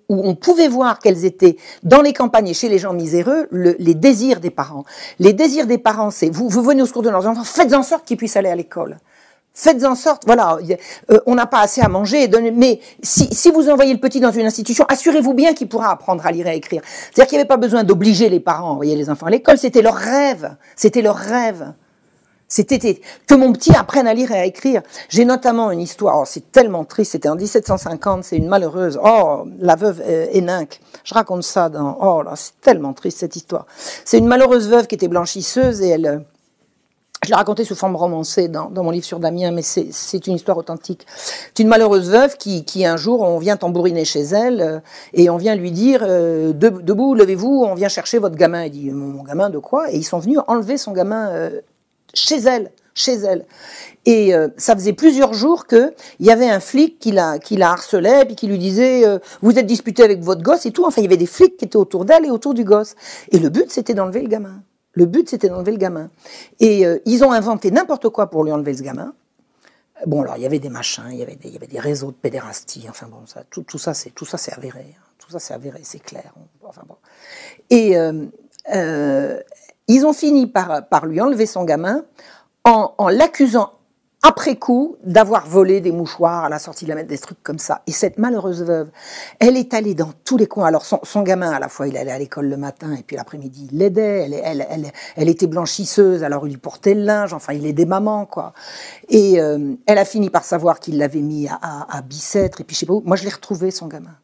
on pouvait voir quels étaient, dans les campagnes et chez les gens miséreux, les désirs des parents. Les désirs des parents, c'est, vous venez au secours de leurs enfants, faites en sorte qu'ils puissent aller à l'école. Faites en sorte, voilà, on n'a pas assez à manger, mais si vous envoyez le petit dans une institution, assurez-vous bien qu'il pourra apprendre à lire et à écrire. C'est-à-dire qu'il n'y avait pas besoin d'obliger les parents à envoyer les enfants à l'école, c'était leur rêve. C'était leur rêve. C'était que mon petit apprenne à lire et à écrire. J'ai notamment une histoire, oh, c'est tellement triste, c'était en 1750, c'est une malheureuse, oh, la veuve Héninck. Je raconte ça oh là, c'est tellement triste cette histoire. C'est une malheureuse veuve qui était blanchisseuse et je l'ai racontée sous forme romancée dans mon livre sur Damien, mais c'est une histoire authentique. C'est une malheureuse veuve qui un jour, on vient tambouriner chez elle et on vient lui dire debout, levez-vous, on vient chercher votre gamin. Elle dit mon gamin de quoi? Et ils sont venus enlever son gamin chez elle. Et ça faisait plusieurs jours qu'il y avait un flic qui la harcelait, puis qui lui disait vous êtes disputé avec votre gosse et tout. Enfin, il y avait des flics qui étaient autour d'elle et autour du gosse. Et le but, c'était d'enlever le gamin. Et ils ont inventé n'importe quoi pour lui enlever ce gamin. Bon, alors, il y avait des machins, il y avait des réseaux de pédérastie. Enfin bon, tout ça, c'est avéré. Hein. Tout ça, c'est avéré, c'est clair. Enfin bon. Et ils ont fini par lui enlever son gamin en l'accusant après coup d'avoir volé des mouchoirs à la sortie de la mettre, des trucs comme ça. Et cette malheureuse veuve, elle est allée dans tous les coins. Alors son gamin, à la fois, il allait à l'école le matin et puis l'après-midi, il l'aidait. Elle était blanchisseuse, alors il lui portait le linge. Enfin, il aidait maman, quoi. Et elle a fini par savoir qu'il l'avait mis à Bicêtre et puis je sais pas où. Moi, je l'ai retrouvé, son gamin.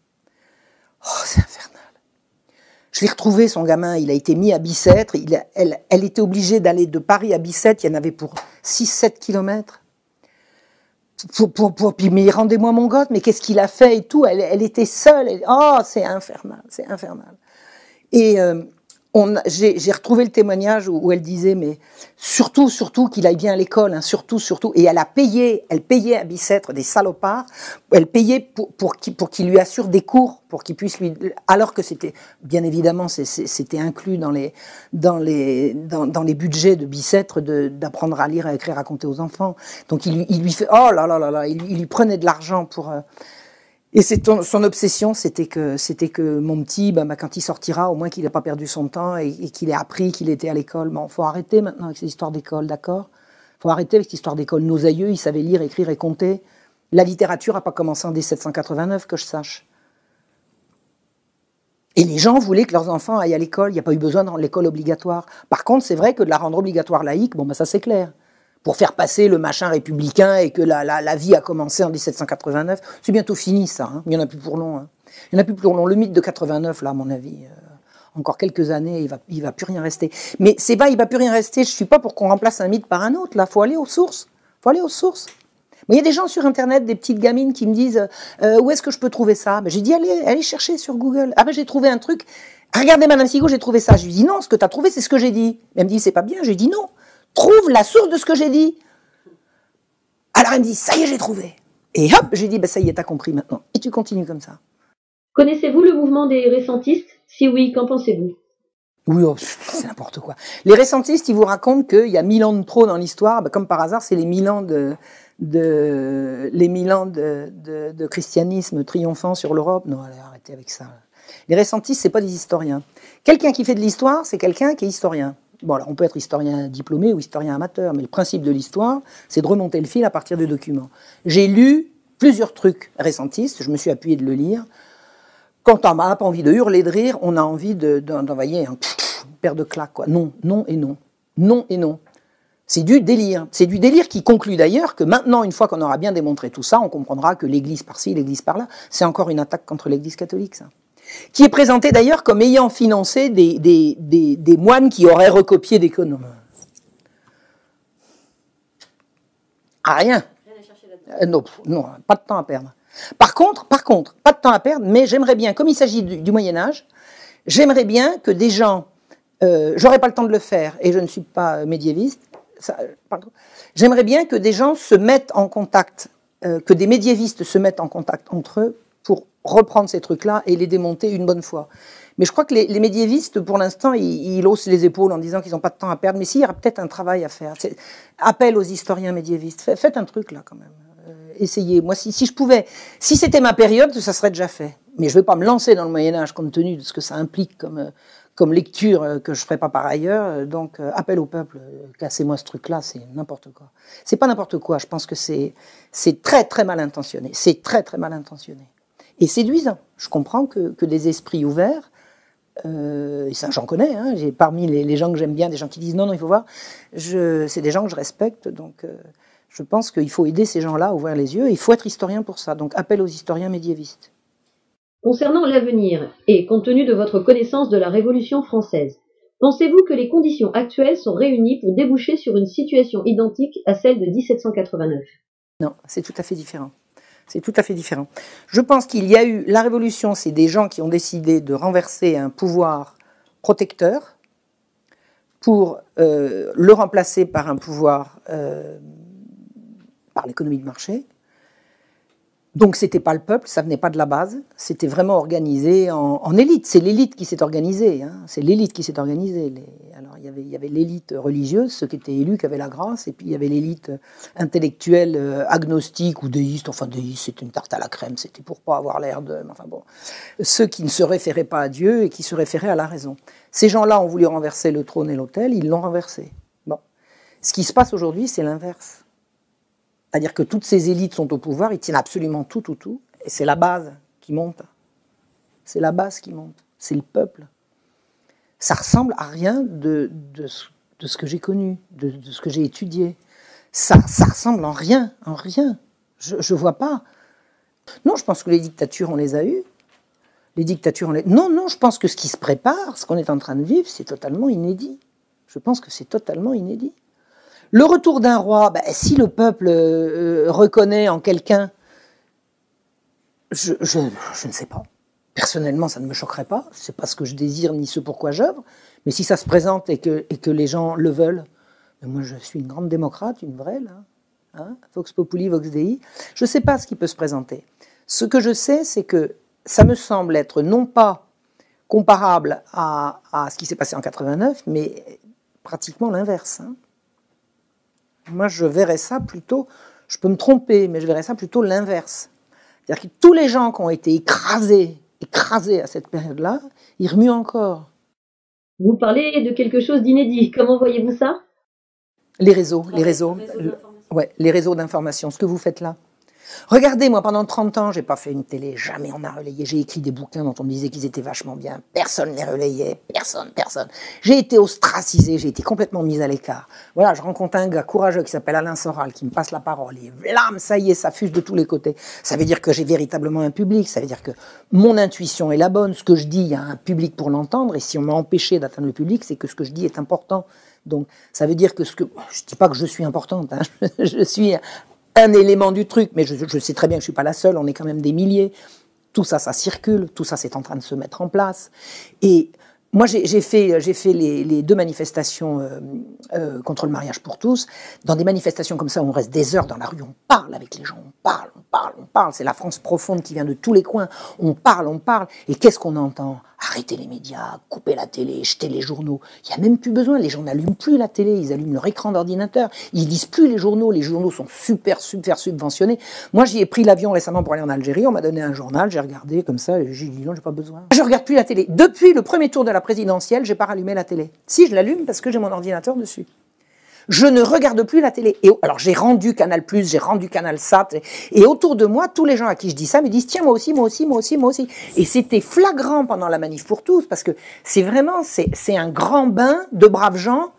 Oh, c'est infernal. Je l'ai retrouvé, son gamin, il a été mis à Bicêtre, elle était obligée d'aller de Paris à Bicêtre, il y en avait pour 6-7 kilomètres. Mais rendez-moi mon gosse, mais qu'est-ce qu'il a fait et tout, elle était seule, oh, c'est infernal. Et j'ai retrouvé le témoignage où elle disait, mais surtout qu'il aille bien à l'école, hein, surtout. Et elle payait à Bicêtre des salopards, elle payait pour qu'il lui assure des cours, pour qu'il puisse lui, alors que c'était, bien évidemment, c'était inclus dans les budgets de Bicêtre d'apprendre à lire, à écrire, à compter aux enfants. Donc il lui fait, oh là là là là, il lui prenait de l'argent pour. Et son obsession, c'était que mon petit, quand il sortira, au moins qu'il n'ait pas perdu son temps et qu'il ait appris qu'il était à l'école. Bon, faut arrêter maintenant avec ces histoires d'école, d'accord? Faut arrêter avec cette histoire d'école. Nos aïeux, ils savaient lire, écrire et compter. La littérature n'a pas commencé en 1789, que je sache. Et les gens voulaient que leurs enfants aillent à l'école. Il n'y a pas eu besoin de rendre l'école obligatoire. Par contre, c'est vrai que de la rendre obligatoire laïque, ça c'est clair. Pour faire passer le machin républicain et que la vie a commencé en 1789. C'est bientôt fini, ça. Hein. Il n'y en a plus pour long. Hein. Il n'y en a plus pour long. Le mythe de 89, là, à mon avis, encore quelques années, il va plus rien rester. Mais c'est pas, il va plus rien rester. Je suis pas pour qu'on remplace un mythe par un autre. Là, faut aller aux sources. Mais il y a des gens sur Internet, des petites gamines qui me disent où est-ce que je peux trouver ça? J'ai dit allez chercher sur Google. Ah j'ai trouvé un truc. Regardez, Madame Sigaud, j'ai trouvé ça. Je lui dis non, ce que tu as trouvé, c'est ce que j'ai dit. Elle me dit c'est pas bien. Je lui dis non. Trouve la source de ce que j'ai dit. Alors elle me dit, ça y est, j'ai trouvé. Et hop, j'ai dit, ça y est, t'as compris maintenant. Et tu continues comme ça. Connaissez-vous le mouvement des récentistes? Si oui, qu'en pensez-vous? Oui, oh, c'est n'importe quoi. Les récentistes, ils vous racontent qu'il y a 1000 ans de trop dans l'histoire. Ben, comme par hasard, c'est les 1000 ans de christianisme triomphant sur l'Europe. Non, allez, arrêtez avec ça. Les récentistes, c'est pas des historiens. Quelqu'un qui fait de l'histoire, c'est quelqu'un qui est historien. Bon, alors on peut être historien diplômé ou historien amateur, mais le principe de l'histoire, c'est de remonter le fil à partir de documents. J'ai lu plusieurs trucs récentistes, je me suis appuyé de le lire. Quand on n'a pas envie de hurler de rire, on a envie d'envoyer une paire de claques, quoi. Non, non et non. Non et non. C'est du délire. C'est du délire qui conclut d'ailleurs que maintenant, une fois qu'on aura bien démontré tout ça, on comprendra que l'église par-ci, l'église par-là, c'est encore une attaque contre l'église catholique, ça. Qui est présenté d'ailleurs comme ayant financé des moines qui auraient recopié des connes. Ah, rien. Non, non, pas de temps à perdre. Par contre, pas de temps à perdre, mais j'aimerais bien, comme il s'agit du Moyen-Âge, j'aimerais bien que des gens, j'aurais pas le temps de le faire, et je ne suis pas médiéviste, j'aimerais bien que des gens se mettent en contact, que des médiévistes se mettent en contact entre eux pour reprendre ces trucs-là et les démonter une bonne fois. Mais je crois que les médiévistes, pour l'instant, ils haussent les épaules en disant qu'ils n'ont pas de temps à perdre, mais s'il y aura peut-être un travail à faire. Appel aux historiens médiévistes, faites un truc là quand même. Essayez. Moi, si je pouvais, si c'était ma période, ça serait déjà fait. Mais je ne vais pas me lancer dans le Moyen-Âge compte tenu de ce que ça implique comme lecture que je ne ferai pas par ailleurs. Donc, appel au peuple, cassez-moi ce truc-là, c'est n'importe quoi. C'est pas n'importe quoi, je pense que c'est très très mal intentionné. C'est très très mal intentionné. Et séduisant. Je comprends que des esprits ouverts, ça j'en connais, hein, j'ai parmi les gens que j'aime bien, des gens qui disent non, il faut voir, c'est des gens que je respecte, donc... je pense qu'il faut aider ces gens-là à ouvrir les yeux, et il faut être historien pour ça. Donc, appel aux historiens médiévistes. Concernant l'avenir, et compte tenu de votre connaissance de la Révolution française, pensez-vous que les conditions actuelles sont réunies pour déboucher sur une situation identique à celle de 1789 ? Non, c'est tout à fait différent. C'est tout à fait différent. Je pense qu'il y a eu... La Révolution, c'est des gens qui ont décidé de renverser un pouvoir protecteur pour le remplacer par un pouvoir... par l'économie de marché. Donc c'était pas le peuple, ça venait pas de la base, c'était vraiment organisé en élite. C'est l'élite qui s'est organisée, hein. C'est l'élite qui s'est organisée. Alors il y avait l'élite religieuse, ceux qui étaient élus, qui avaient la grâce, et puis il y avait l'élite intellectuelle, agnostique ou déiste. Enfin déiste, c'était une tarte à la crème, c'était pour pas avoir l'air de... Enfin bon, ceux qui ne se référaient pas à Dieu et qui se référaient à la raison. Ces gens-là ont voulu renverser le trône et l'autel, ils l'ont renversé. Bon, ce qui se passe aujourd'hui, c'est l'inverse. C'est-à-dire que toutes ces élites sont au pouvoir, ils tiennent absolument tout, et c'est la base qui monte. C'est la base qui monte, c'est le peuple. Ça ressemble à rien de ce que j'ai connu, de ce que j'ai étudié. Ça ressemble en rien. Je vois pas. Non, je pense que les dictatures, on les a eues. Les dictatures, Non, je pense que ce qui se prépare, ce qu'on est en train de vivre, c'est totalement inédit. Je pense que c'est totalement inédit. Le retour d'un roi, si le peuple reconnaît en quelqu'un, je ne sais pas. Personnellement, ça ne me choquerait pas. C'est pas ce que je désire ni ce pourquoi j'œuvre. Mais si ça se présente et que les gens le veulent, moi je suis une grande démocrate, une vraie là, hein, Vox Populi, Vox Dei. Je ne sais pas ce qui peut se présenter. Ce que je sais, c'est que ça me semble être non pas comparable à ce qui s'est passé en 89, mais pratiquement l'inverse. Hein. Moi, je verrais ça plutôt, je peux me tromper, mais je verrais ça plutôt l'inverse. C'est-à-dire que tous les gens qui ont été écrasés à cette période-là, ils remuent encore. Vous parlez de quelque chose d'inédit. Comment voyez-vous ça ? Les réseaux d'information, ce que vous faites là. Regardez, moi, pendant 30 ans, j'ai pas fait une télé, jamais on a relayé. J'ai écrit des bouquins dont on me disait qu'ils étaient vachement bien. Personne ne les relayait, personne. J'ai été ostracisé, j'ai été complètement mise à l'écart. Voilà, je rencontre un gars courageux qui s'appelle Alain Soral, qui me passe la parole. Et blam, ça y est, ça fuse de tous les côtés. Ça veut dire que j'ai véritablement un public, ça veut dire que mon intuition est la bonne. Ce que je dis, il y a un public pour l'entendre. Et si on m'a empêché d'atteindre le public, c'est que ce que je dis est important. Donc, ça veut dire que je dis pas que je suis importante, hein. Je suis un élément du truc, mais je sais très bien que je suis pas la seule, on est quand même des milliers. Tout ça, ça circule, tout ça, c'est en train de se mettre en place. Et moi, j'ai fait les 2 manifestations contre le mariage pour tous. Dans des manifestations comme ça, on reste des heures dans la rue, on parle avec les gens, on parle. C'est la France profonde qui vient de tous les coins. On parle. Et qu'est-ce qu'on entend ? Arrêtez les médias, coupez la télé, jetez les journaux. Il n'y a même plus besoin, les gens n'allument plus la télé, ils allument leur écran d'ordinateur. Ils lisent plus les journaux sont super subventionnés. Moi, j'y ai pris l'avion récemment pour aller en Algérie, on m'a donné un journal, j'ai regardé comme ça, et j'ai dit non, j'ai pas besoin. Je regarde plus la télé. Depuis le premier tour de la présidentielle, j'ai pas rallumé la télé. Si, je l'allume parce que j'ai mon ordinateur dessus. Je ne regarde plus la télé. Et alors j'ai rendu Canal+, j'ai rendu Canal Sat, et autour de moi, tous les gens à qui je dis ça me disent tiens, moi aussi. Et c'était flagrant pendant la manif pour tous, parce que c'est vraiment, c'est un grand bain de braves gens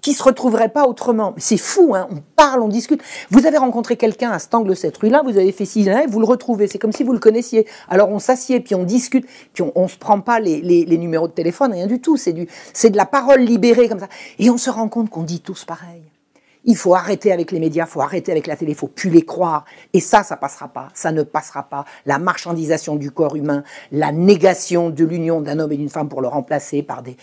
qui se retrouveraient pas autrement. C'est fou, hein, on parle, on discute. Vous avez rencontré quelqu'un à cet angle de cette rue-là, vous avez fait ci, là, et vous le retrouvez. C'est comme si vous le connaissiez. Alors on s'assied, puis on discute, puis on se prend pas les numéros de téléphone, rien du tout. C'est de la parole libérée comme ça. Et on se rend compte qu'on dit tous pareil. Il faut arrêter avec les médias, il faut arrêter avec la télé, il faut plus les croire. Et ça passera pas, ça ne passera pas. La marchandisation du corps humain, la négation de l'union d'un homme et d'une femme pour le remplacer par des...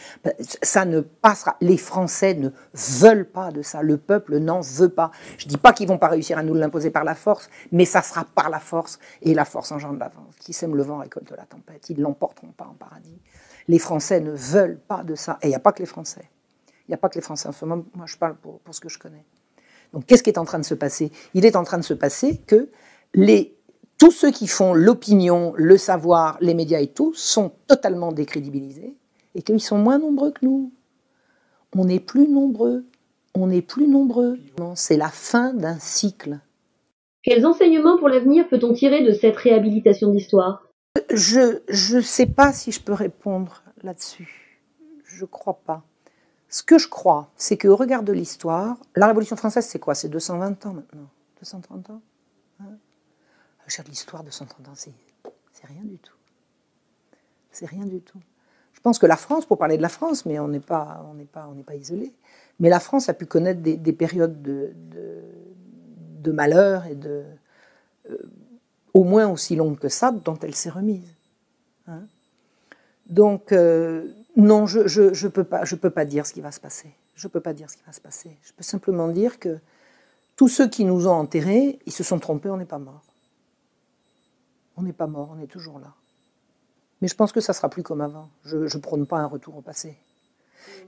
Ça ne passera. Les Français ne veulent pas de ça, le peuple n'en veut pas. Je dis pas qu'ils vont pas réussir à nous l'imposer par la force, mais ça sera par la force, et la force engendre l'avance. Qui sème le vent récolte la tempête, ils ne l'emporteront pas en paradis. Les Français ne veulent pas de ça, et il n'y a pas que les Français. Il n'y a pas que les Français en ce moment, moi je parle pour ce que je connais. Donc qu'est-ce qui est en train de se passer? Il est en train de se passer que tous ceux qui font l'opinion, le savoir, les médias et tout, sont totalement décrédibilisés et qu'ils sont moins nombreux que nous. On n'est plus nombreux. C'est la fin d'un cycle. Quels enseignements pour l'avenir peut-on tirer de cette réhabilitation d'histoire? Je ne sais pas si je peux répondre là-dessus. Je ne crois pas. Ce que je crois, c'est qu'au regard de l'histoire, la Révolution française, c'est quoi? C'est 220 ans maintenant, 230 ans, hein? L'histoire de 230 ans, c'est rien du tout. C'est rien du tout. Je pense que la France, pour parler de la France, mais on n'est pas isolé, mais la France a pu connaître des périodes de malheur et au moins aussi longues que ça, dont elle s'est remise. Hein? Donc, non, je peux pas dire ce qui va se passer. Je peux simplement dire que tous ceux qui nous ont enterrés, ils se sont trompés, on n'est pas morts. On n'est pas morts, on est toujours là. Mais je pense que ça sera plus comme avant. Je prône pas un retour au passé.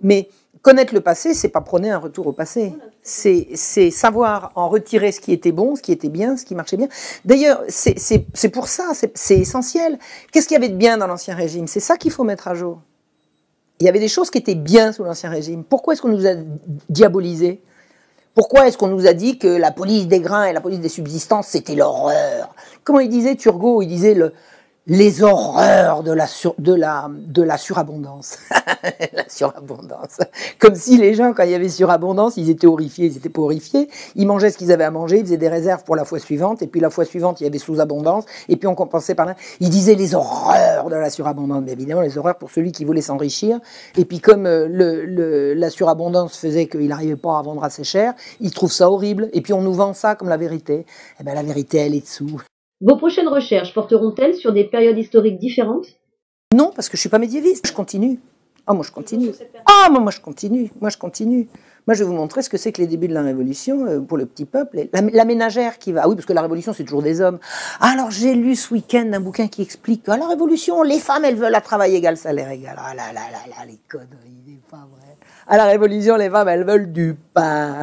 Mais connaître le passé, c'est pas prôner un retour au passé. C'est savoir en retirer ce qui était bon, ce qui était bien, ce qui marchait bien. D'ailleurs, c'est pour ça, c'est essentiel. Qu'est-ce qu'il y avait de bien dans l'Ancien Régime? C'est ça qu'il faut mettre à jour. Il y avait des choses qui étaient bien sous l'Ancien Régime. Pourquoi est-ce qu'on nous a diabolisés? Pourquoi est-ce qu'on nous a dit que la police des grains et la police des subsistances, c'était l'horreur? Comment il disait Turgot? Il disait les horreurs de la surabondance. La surabondance. Comme si les gens, quand il y avait surabondance, ils étaient horrifiés, ils n'étaient pas horrifiés. Ils mangeaient ce qu'ils avaient à manger, ils faisaient des réserves pour la fois suivante, et puis la fois suivante, il y avait sous-abondance, et puis on compensait par là. Il disait les horreurs de la surabondance. Mais évidemment, les horreurs pour celui qui voulait s'enrichir. Et puis comme la surabondance faisait qu'il n'arrivait pas à vendre assez cher, il trouve ça horrible. Et puis on nous vend ça comme la vérité. Eh bien, la vérité, elle est dessous. Vos prochaines recherches porteront-elles sur des périodes historiques différentes? Non, parce que je suis pas médiéviste. Je continue. Ah, moi je continue. Moi je continue. Moi je vais vous montrer ce que c'est que les débuts de la Révolution pour le petit peuple. La ménagère qui va... Ah oui, parce que la Révolution, c'est toujours des hommes. Alors j'ai lu ce week-end un bouquin qui explique qu'à la Révolution, les femmes, elles veulent un travail égal, salaire égal. Ah là, les conneries, c'est pas vrai. À la Révolution, les femmes, elles veulent du pain.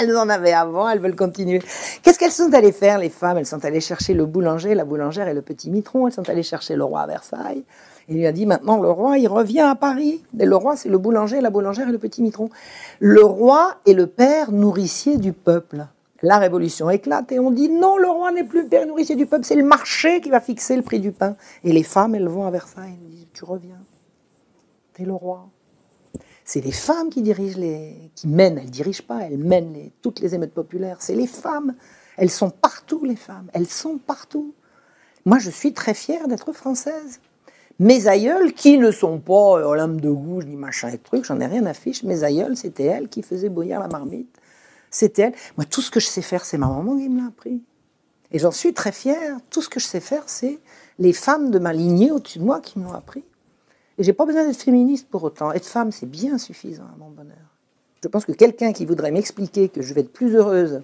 Elles en avaient avant, elles veulent continuer. Qu'est-ce qu'elles sont allées faire, les femmes? Elles sont allées chercher le boulanger, la boulangère et le petit mitron. Elles sont allées chercher le roi à Versailles. Il lui a dit, maintenant, le roi, il revient à Paris. Et le roi, c'est le boulanger, la boulangère et le petit mitron. Le roi est le père nourricier du peuple. La Révolution éclate et on dit, non, le roi n'est plus le père nourricier du peuple, c'est le marché qui va fixer le prix du pain. Et les femmes, elles vont à Versailles, elles disent, tu reviens. T'es le roi. C'est les femmes qui dirigent qui mènent, elles ne dirigent pas, elles mènent toutes les émeutes populaires. C'est les femmes. Elles sont partout, les femmes. Elles sont partout. Moi, je suis très fière d'être française. Mes aïeules, qui ne sont pas Olympe de Gouges, ni machin et truc, j'en ai rien à fiche. Mes aïeules, c'était elles qui faisaient bouillir la marmite. C'était elles. Moi, tout ce que je sais faire, c'est ma maman qui me l'a appris. Et j'en suis très fière. Tout ce que je sais faire, c'est les femmes de ma lignée au-dessus de moi qui me l'ont appris. Et j'ai pas besoin d'être féministe pour autant. Être femme, c'est bien suffisant à mon bonheur. Je pense que quelqu'un qui voudrait m'expliquer que je vais être plus heureuse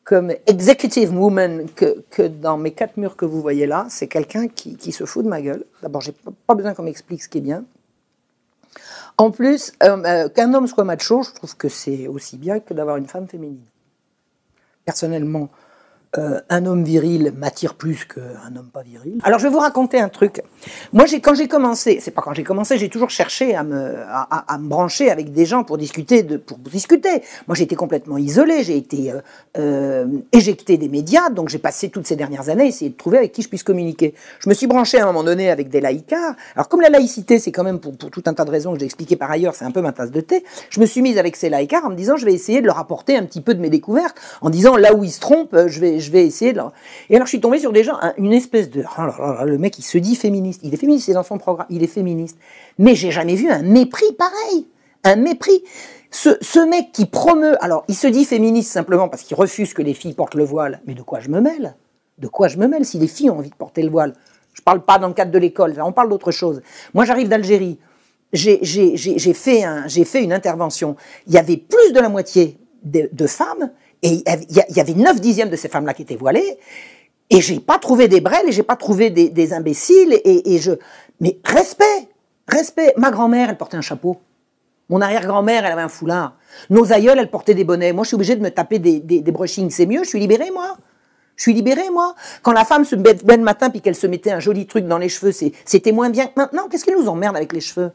comme executive woman que dans mes 4 murs que vous voyez là, c'est quelqu'un qui se fout de ma gueule. D'abord, j'ai pas besoin qu'on m'explique ce qui est bien. En plus, qu'un homme soit macho, je trouve que c'est aussi bien que d'avoir une femme féminine. Personnellement, un homme viril m'attire plus qu'un homme pas viril. Alors je vais vous raconter un truc. Moi, quand j'ai commencé, c'est pas quand j'ai commencé, j'ai toujours cherché à me brancher avec des gens pour discuter. Moi, j'ai été complètement isolé, j'ai été éjecté des médias, donc j'ai passé toutes ces dernières années à essayer de trouver avec qui je puisse communiquer. Je me suis branché à un moment donné avec des laïcards. Alors comme la laïcité, c'est quand même pour tout un tas de raisons que j'ai expliqué par ailleurs, c'est un peu ma tasse de thé, je me suis mise avec ces laïcards en me disant je vais essayer de leur apporter un petit peu de mes découvertes, en disant là où ils se trompent, je vais essayer de leur... Et alors je suis tombée sur des gens, une espèce de... Oh là là, le mec il se dit féministe, il est féministe, c'est dans son programme, il est féministe. Mais j'ai jamais vu un mépris pareil, un mépris. Ce mec qui promeut, alors il se dit féministe simplement parce qu'il refuse que les filles portent le voile, mais de quoi je me mêle? De quoi je me mêle si les filles ont envie de porter le voile? Je parle pas dans le cadre de l'école, on parle d'autre chose. Moi j'arrive d'Algérie, j'ai fait une intervention, il y avait plus de la moitié de femmes, et il y avait 9/10 de ces femmes-là qui étaient voilées, et j'ai pas trouvé des brêles, et j'ai pas trouvé des imbéciles, mais respect. Ma grand-mère, elle portait un chapeau. Mon arrière-grand-mère, elle avait un foulard. Nos aïeules, elles portaient des bonnets. Moi, je suis obligée de me taper des brushings, c'est mieux, je suis libérée, moi. Quand la femme se bête le matin, puis qu'elle se mettait un joli truc dans les cheveux, c'était moins bien que maintenant. Qu'est-ce qui nous emmerde avec les cheveux?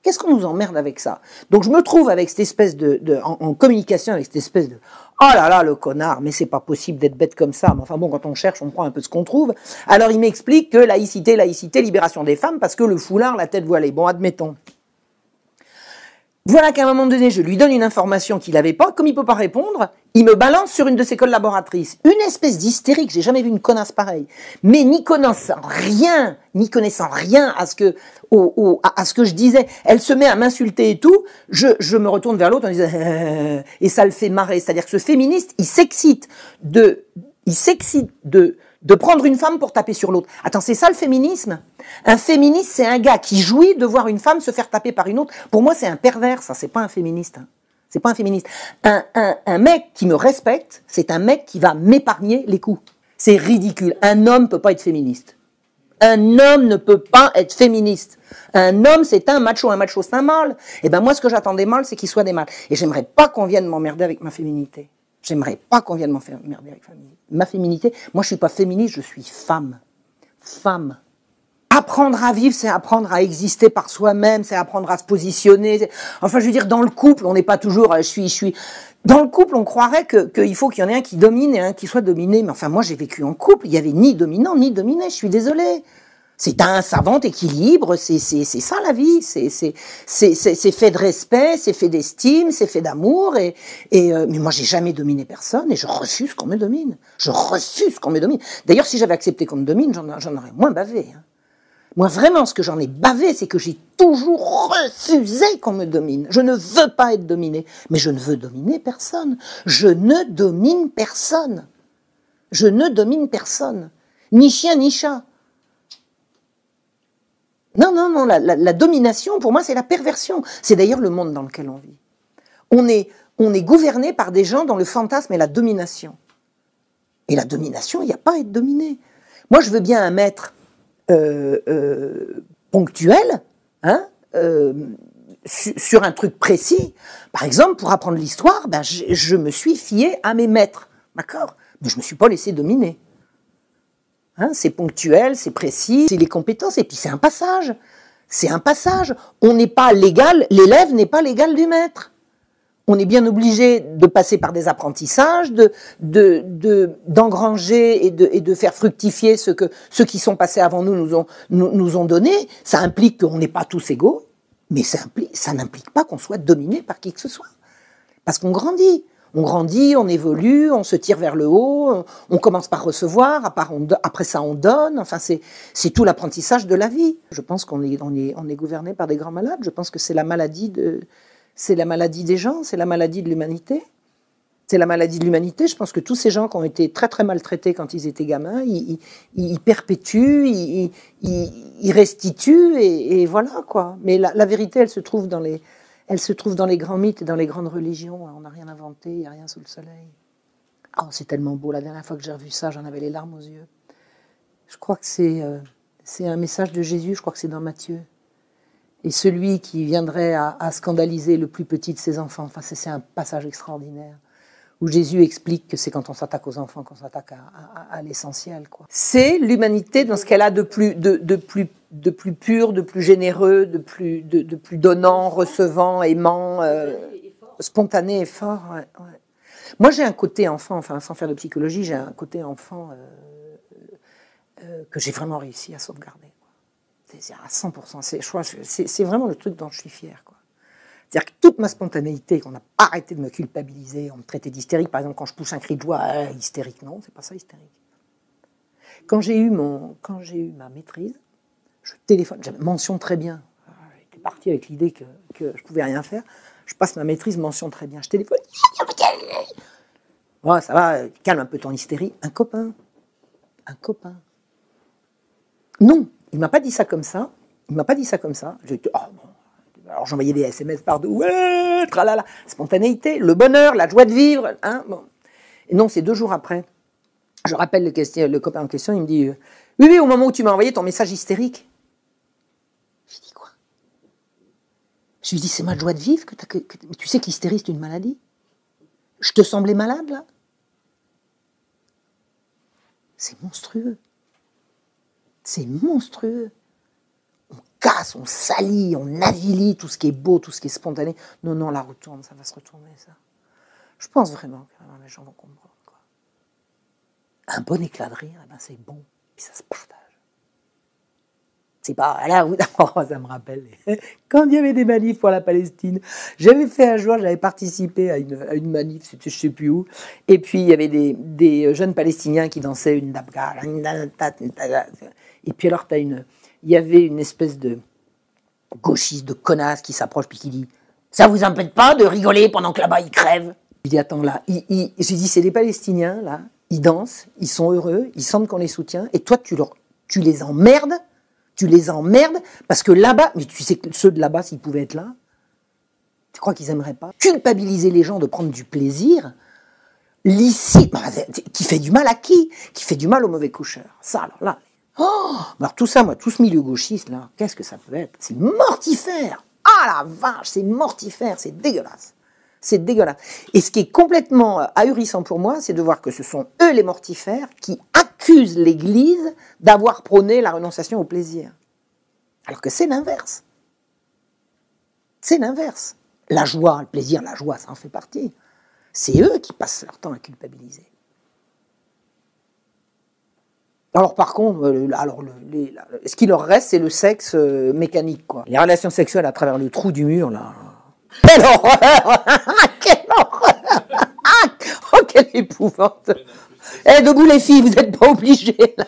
Qu'est-ce qu'on nous emmerde avec ça? Donc je me trouve avec cette espèce en communication avec cette espèce de oh là là le connard, mais c'est pas possible d'être bête comme ça. Mais enfin bon, quand on cherche, on prend un peu ce qu'on trouve. Alors il m'explique que laïcité, libération des femmes, parce que le foulard, la tête voilée. Bon, admettons. Voilà qu'à un moment donné, je lui donne une information qu'il n'avait pas, comme il peut pas répondre, il me balance sur une de ses collaboratrices. Une espèce d'hystérique, j'ai jamais vu une connasse pareille. Mais n'y connaissant rien à ce que je disais, elle se met à m'insulter et tout, je me retourne vers l'autre en disant et ça le fait marrer. C'est-à-dire que ce féministe, il s'excite de prendre une femme pour taper sur l'autre. Attends, c'est ça le féminisme? Un féministe, c'est un gars qui jouit de voir une femme se faire taper par une autre. Pour moi, c'est un pervers, ça, c'est pas un féministe. C'est pas un féministe. Un mec qui me respecte, c'est un mec qui va m'épargner les coups. C'est ridicule. Un homme peut pas être féministe. Un homme ne peut pas être féministe. Un homme, c'est un macho c'est un mâle. Et ben moi, ce que j'attends des mâles, c'est qu'ils soient des mâles. Et j'aimerais pas qu'on vienne m'emmerder avec ma féminité. J'aimerais pas qu'on vienne m'emmerder avec ma féminité. Moi, je suis pas féministe, je suis femme. Femme. Apprendre à vivre, c'est apprendre à exister par soi-même, c'est apprendre à se positionner. Enfin, je veux dire, dans le couple, on n'est pas toujours je suis. Dans le couple, on croirait qu'il faut qu'il y en ait un qui domine et un qui soit dominé. Mais enfin, moi, j'ai vécu en couple, il y avait ni dominant ni dominé. Je suis désolée. C'est un savant équilibre, c'est ça la vie, c'est fait de respect, c'est fait d'estime, c'est fait d'amour mais moi j'ai jamais dominé personne et je refuse qu'on me domine. D'ailleurs, si j'avais accepté qu'on me domine, j'en aurais moins bavé. Hein. Moi vraiment, ce que j'en ai bavé, c'est que j'ai toujours refusé qu'on me domine. Je ne veux pas être dominé, mais je ne veux dominer personne. Je ne domine personne. Ni chien ni chat. Non, la domination, pour moi, c'est la perversion. C'est d'ailleurs le monde dans lequel on vit. On est gouverné par des gens dont le fantasme est la domination. Et la domination, il n'y a pas à être dominé. Moi, je veux bien un maître ponctuel, sur un truc précis. Par exemple, pour apprendre l'histoire, je me suis fié à mes maîtres, d'accord? Mais je ne me suis pas laissé dominer. C'est ponctuel, c'est précis, c'est les compétences, et puis c'est un passage. On n'est pas l'égal, l'élève n'est pas l'égal du maître. On est bien obligé de passer par des apprentissages, d'engranger et de faire fructifier ce que ceux qui sont passés avant nous ont donné. Ça implique qu'on n'est pas tous égaux, mais ça n'implique pas qu'on soit dominé par qui que ce soit. Parce qu'on grandit. On évolue, on se tire vers le haut, on commence par recevoir, après ça on donne, enfin c'est tout l'apprentissage de la vie. Je pense qu'on est gouverné par des grands malades, je pense que c'est la maladie des gens, c'est la maladie de l'humanité. Je pense que tous ces gens qui ont été très très maltraités quand ils étaient gamins, ils perpétuent, ils restituent et voilà quoi. Mais la vérité, elle se trouve dans les grands mythes et dans les grandes religions. On n'a rien inventé, il n'y a rien sous le soleil. Oh, c'est tellement beau. La dernière fois que j'ai revu ça, j'en avais les larmes aux yeux. Je crois que c'est un message de Jésus, je crois que c'est dans Matthieu. Et celui qui viendrait à scandaliser le plus petit de ses enfants, enfin, c'est un passage extraordinaire, où Jésus explique que c'est quand on s'attaque aux enfants qu'on s'attaque à l'essentiel, quoi. C'est l'humanité dans ce qu'elle a de plus pur, de plus généreux, de plus donnant, recevant, aimant, spontané et fort. Ouais, ouais. Moi, j'ai un côté enfant, enfin, sans faire de psychologie, j'ai un côté enfant que j'ai vraiment réussi à sauvegarder. C'est à 100%. C'est vraiment le truc dont je suis fière, quoi. C'est-à-dire que toute ma spontanéité, qu'on n'a pas arrêté de me culpabiliser, on me traitait d'hystérique, par exemple, quand je pousse un cri de joie, hystérique, non, c'est pas ça, hystérique. Quand j'ai eu ma maîtrise, je téléphone, j'avais mention très bien. J'étais parti avec l'idée que je pouvais rien faire. Je passe ma maîtrise, mention très bien. Je téléphone. Ouais, ça va, calme un peu ton hystérie. Un copain. Non, il m'a pas dit ça comme ça. J'ai dit, oh bon. Alors j'envoyais des SMS partout. Ouais, tralala. Spontanéité, le bonheur, la joie de vivre. Hein, bon. Et non, c'est 2 jours après. Je rappelle le copain en question, il me dit, oui, au moment où tu m'as envoyé ton message hystérique. J'ai dit quoi? Je lui dis, c'est ma joie de vivre mais tu sais que l'hystérie, c'est une maladie? Je te semblais malade, là? C'est monstrueux. C'est monstrueux. On casse, on salit, on avilit tout ce qui est beau, tout ce qui est spontané. Non, la retourne, ça va se retourner, ça. Je pense vraiment que les gens vont comprendre, quoi. Un bon éclat de rire, eh ben c'est bon, puis ça se partage. C'est pas, là, ça me rappelle, quand il y avait des manifs pour la Palestine, j'avais participé à une manif, c'était je sais plus où, et puis il y avait des jeunes Palestiniens qui dansaient une dabka, et puis alors il y avait une espèce de gauchiste, de connasse qui s'approche puis qui dit « Ça vous empêche pas de rigoler pendant que là-bas ils crèvent ?» Je dis « Attends, là, j'ai dit c'est des Palestiniens, là, ils dansent, ils sont heureux, ils sentent qu'on les soutient, et toi tu les emmerdes, parce que là-bas, mais tu sais que ceux de là-bas, s'ils pouvaient être là, tu crois qu'ils aimeraient pas culpabiliser les gens de prendre du plaisir licite, qui fait du mal à qui? Qui fait du mal aux mauvais coucheurs. Ça, alors là, alors tout ça, moi, tout ce milieu gauchiste, là, qu'est-ce que ça peut être? C'est mortifère. Ah la vache, c'est mortifère, c'est dégueulasse. C'est dégueulasse. Et ce qui est complètement ahurissant pour moi, c'est de voir que ce sont eux les mortifères qui accusent l'Église d'avoir prôné la renonciation au plaisir. Alors que c'est l'inverse. C'est l'inverse. La joie, le plaisir, la joie, ça en fait partie. C'est eux qui passent leur temps à culpabiliser. Alors par contre, ce qui leur reste, c'est le sexe mécanique, quoi. Les relations sexuelles à travers le trou du mur, là. Quelle horreur! Quelle horreur! Oh, quelle épouvante! Debout les filles, vous n'êtes pas obligées, là.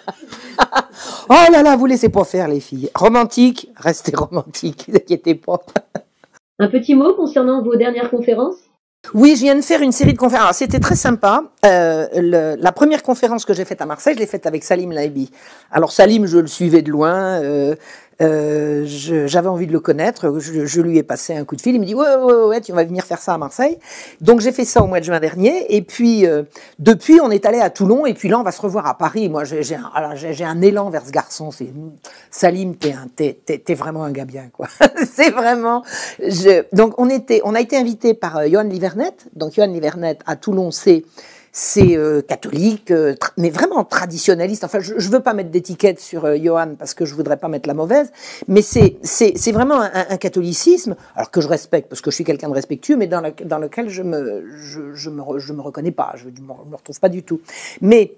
Oh là là, vous laissez pas faire les filles. Romantique, restez romantique, ne vous inquiétez pas. Un petit mot concernant vos dernières conférences? Oui, je viens de faire une série de conférences. C'était très sympa. La première conférence que j'ai faite à Marseille, je l'ai faite avec Salim Laibi. Alors Salim, je le suivais de loin. J'avais envie de le connaître. Je lui ai passé un coup de fil. Il me dit ouais, tu vas venir faire ça à Marseille. Donc j'ai fait ça au mois de juin dernier. Et puis depuis, on est allé à Toulon. Et puis là, on va se revoir à Paris. Moi, j'ai un élan vers ce garçon. Salim, t'es vraiment un gars bien, quoi. C'est vraiment. Donc on a été invité par Johan Livernet. Donc Johan Livernet à Toulon, c'est catholique, mais vraiment traditionnaliste. Enfin, je veux pas mettre d'étiquette sur Johan parce que je voudrais pas mettre la mauvaise, mais c'est vraiment un catholicisme, alors que je respecte parce que je suis quelqu'un de respectueux, mais dans lequel je me reconnais pas, je me retrouve pas du tout. Mais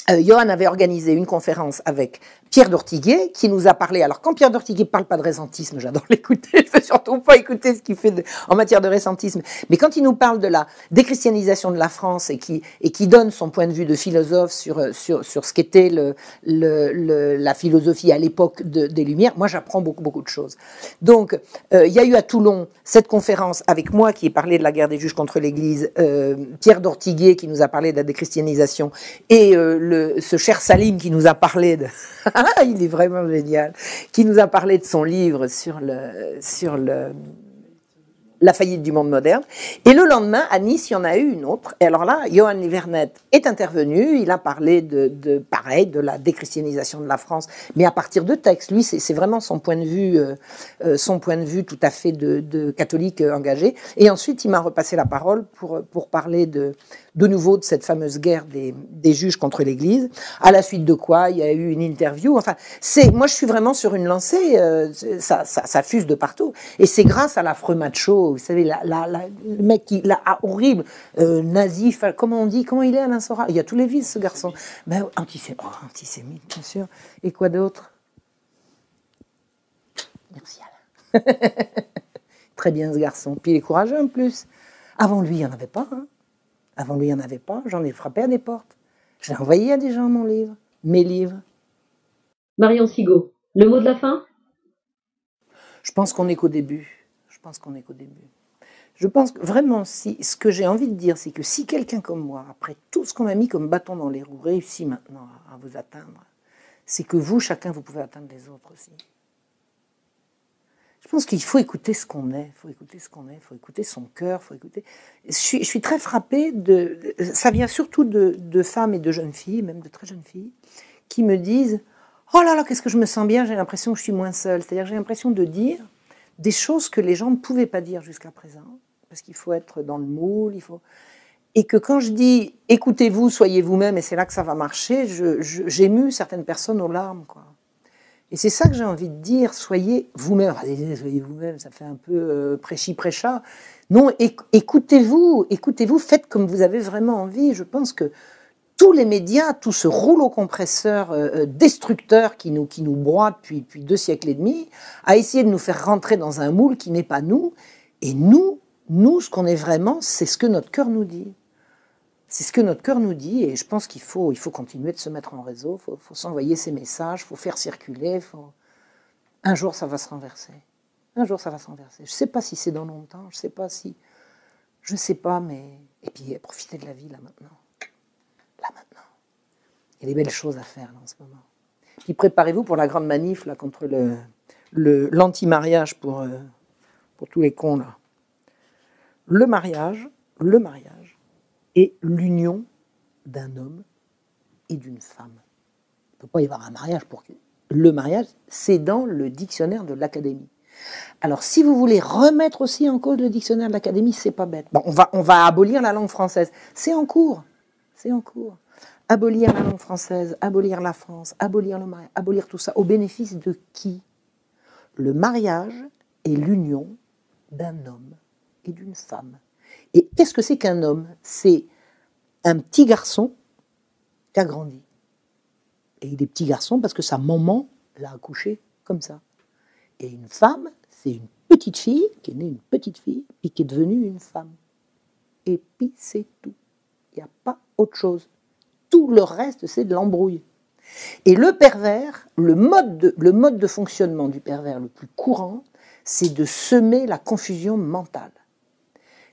Johan avait organisé une conférence avec Pierre d'Ortiguet qui nous a parlé. Alors quand Pierre d'Ortiguet parle pas de récentisme, j'adore l'écouter. Je veux surtout pas écouter ce qu'il fait en matière de récentisme. Mais quand il nous parle de la déchristianisation de la France et qui donne son point de vue de philosophe sur ce qu'était la philosophie à l'époque des Lumières, moi j'apprends beaucoup de choses. Donc il y a eu à Toulon cette conférence avec moi qui ai parlé de la guerre des juges contre l'Église, Pierre d'Ortiguet qui nous a parlé de la déchristianisation et ce cher Salim qui nous a parlé de il est vraiment génial, qui nous a parlé de son livre sur la faillite du monde moderne. Et le lendemain, à Nice, il y en a eu une autre. Et alors là, Johan Livernet est intervenu. Il a parlé pareil, de la déchristianisation de la France, mais à partir de textes. Lui, c'est vraiment son point de vue tout à fait de catholique engagé. Et ensuite, il m'a repassé la parole pour parler de nouveau de cette fameuse guerre des juges contre l'Église. À la suite de quoi, il y a eu une interview. Enfin, moi, je suis vraiment sur une lancée. Ça fuse de partout. Et c'est grâce à l'affreux macho, vous savez, le mec horrible, nazi, comment on dit, comment il est Alain Soral. Il y a tous les vices, ce garçon. Ben, antisémite, bien sûr. Et quoi d'autre? Merci Alain. Très bien ce garçon. Puis il est courageux en plus. Avant lui, il n'y en avait pas. Hein. Avant lui, il n'y en avait pas. J'en ai frappé à des portes. Je l'ai envoyé à des gens mes livres. Marion Sigaud, le mot de la fin? Je pense qu'on n'est qu'au début. Je pense que vraiment, ce que j'ai envie de dire, c'est que si quelqu'un comme moi, après tout ce qu'on m'a mis comme bâton dans les roues, réussit maintenant à vous atteindre, c'est que vous, chacun, vous pouvez atteindre les autres aussi. Je pense qu'il faut écouter ce qu'on est, il faut écouter son cœur, Je suis très frappée ça vient surtout de femmes et de jeunes filles, même de très jeunes filles, qui me disent « Oh là là, qu'est-ce que je me sens bien, j'ai l'impression que je suis moins seule. » C'est-à-dire que j'ai l'impression de dire des choses que les gens ne pouvaient pas dire jusqu'à présent, parce qu'il faut être dans le moule, Et que quand je dis « Écoutez-vous, soyez vous-même, et c'est là que ça va marcher », j'émue certaines personnes aux larmes, quoi. Et c'est ça que j'ai envie de dire, soyez vous-même. Soyez vous-même, ça fait un peu prêchi-prêcha. Non, écoutez-vous, faites comme vous avez vraiment envie. Je pense que tous les médias, tout ce rouleau compresseur destructeur qui nous broie depuis 2 siècles et demi, a essayé de nous faire rentrer dans un moule qui n'est pas nous. Et nous, ce qu'on est vraiment, c'est ce que notre cœur nous dit. C'est ce que notre cœur nous dit, et je pense qu'il faut continuer de se mettre en réseau, il faut s'envoyer ces messages, il faut faire circuler. Un jour, ça va se renverser. Je ne sais pas si c'est dans longtemps, je ne sais pas, mais... Et puis, profitez de la vie, là, maintenant. Il y a des belles choses à faire, là, en ce moment. Puis, préparez-vous pour la grande manif, là, contre l'anti-mariage pour tous les cons, là. Le mariage, et l'union d'un homme et d'une femme. Il ne peut pas y avoir un mariage pour que... Le mariage, c'est dans le dictionnaire de l'Académie. Alors, si vous voulez remettre aussi en cause le dictionnaire de l'Académie, c'est pas bête. Bon, on va abolir la langue française. C'est en cours. Abolir la langue française, abolir la France, abolir le mariage, abolir tout ça. Au bénéfice de qui? Le mariage est l'union d'un homme et d'une femme. Et qu'est-ce que c'est qu'un homme? C'est un petit garçon qui a grandi. Et il est petit garçon parce que sa maman l'a accouché comme ça. Et une femme, c'est une petite fille qui est née une petite fille, puis qui est devenue une femme. Et puis c'est tout. Il n'y a pas autre chose. Tout le reste, c'est de l'embrouille. Et le pervers, le mode de fonctionnement du pervers le plus courant, c'est de semer la confusion mentale.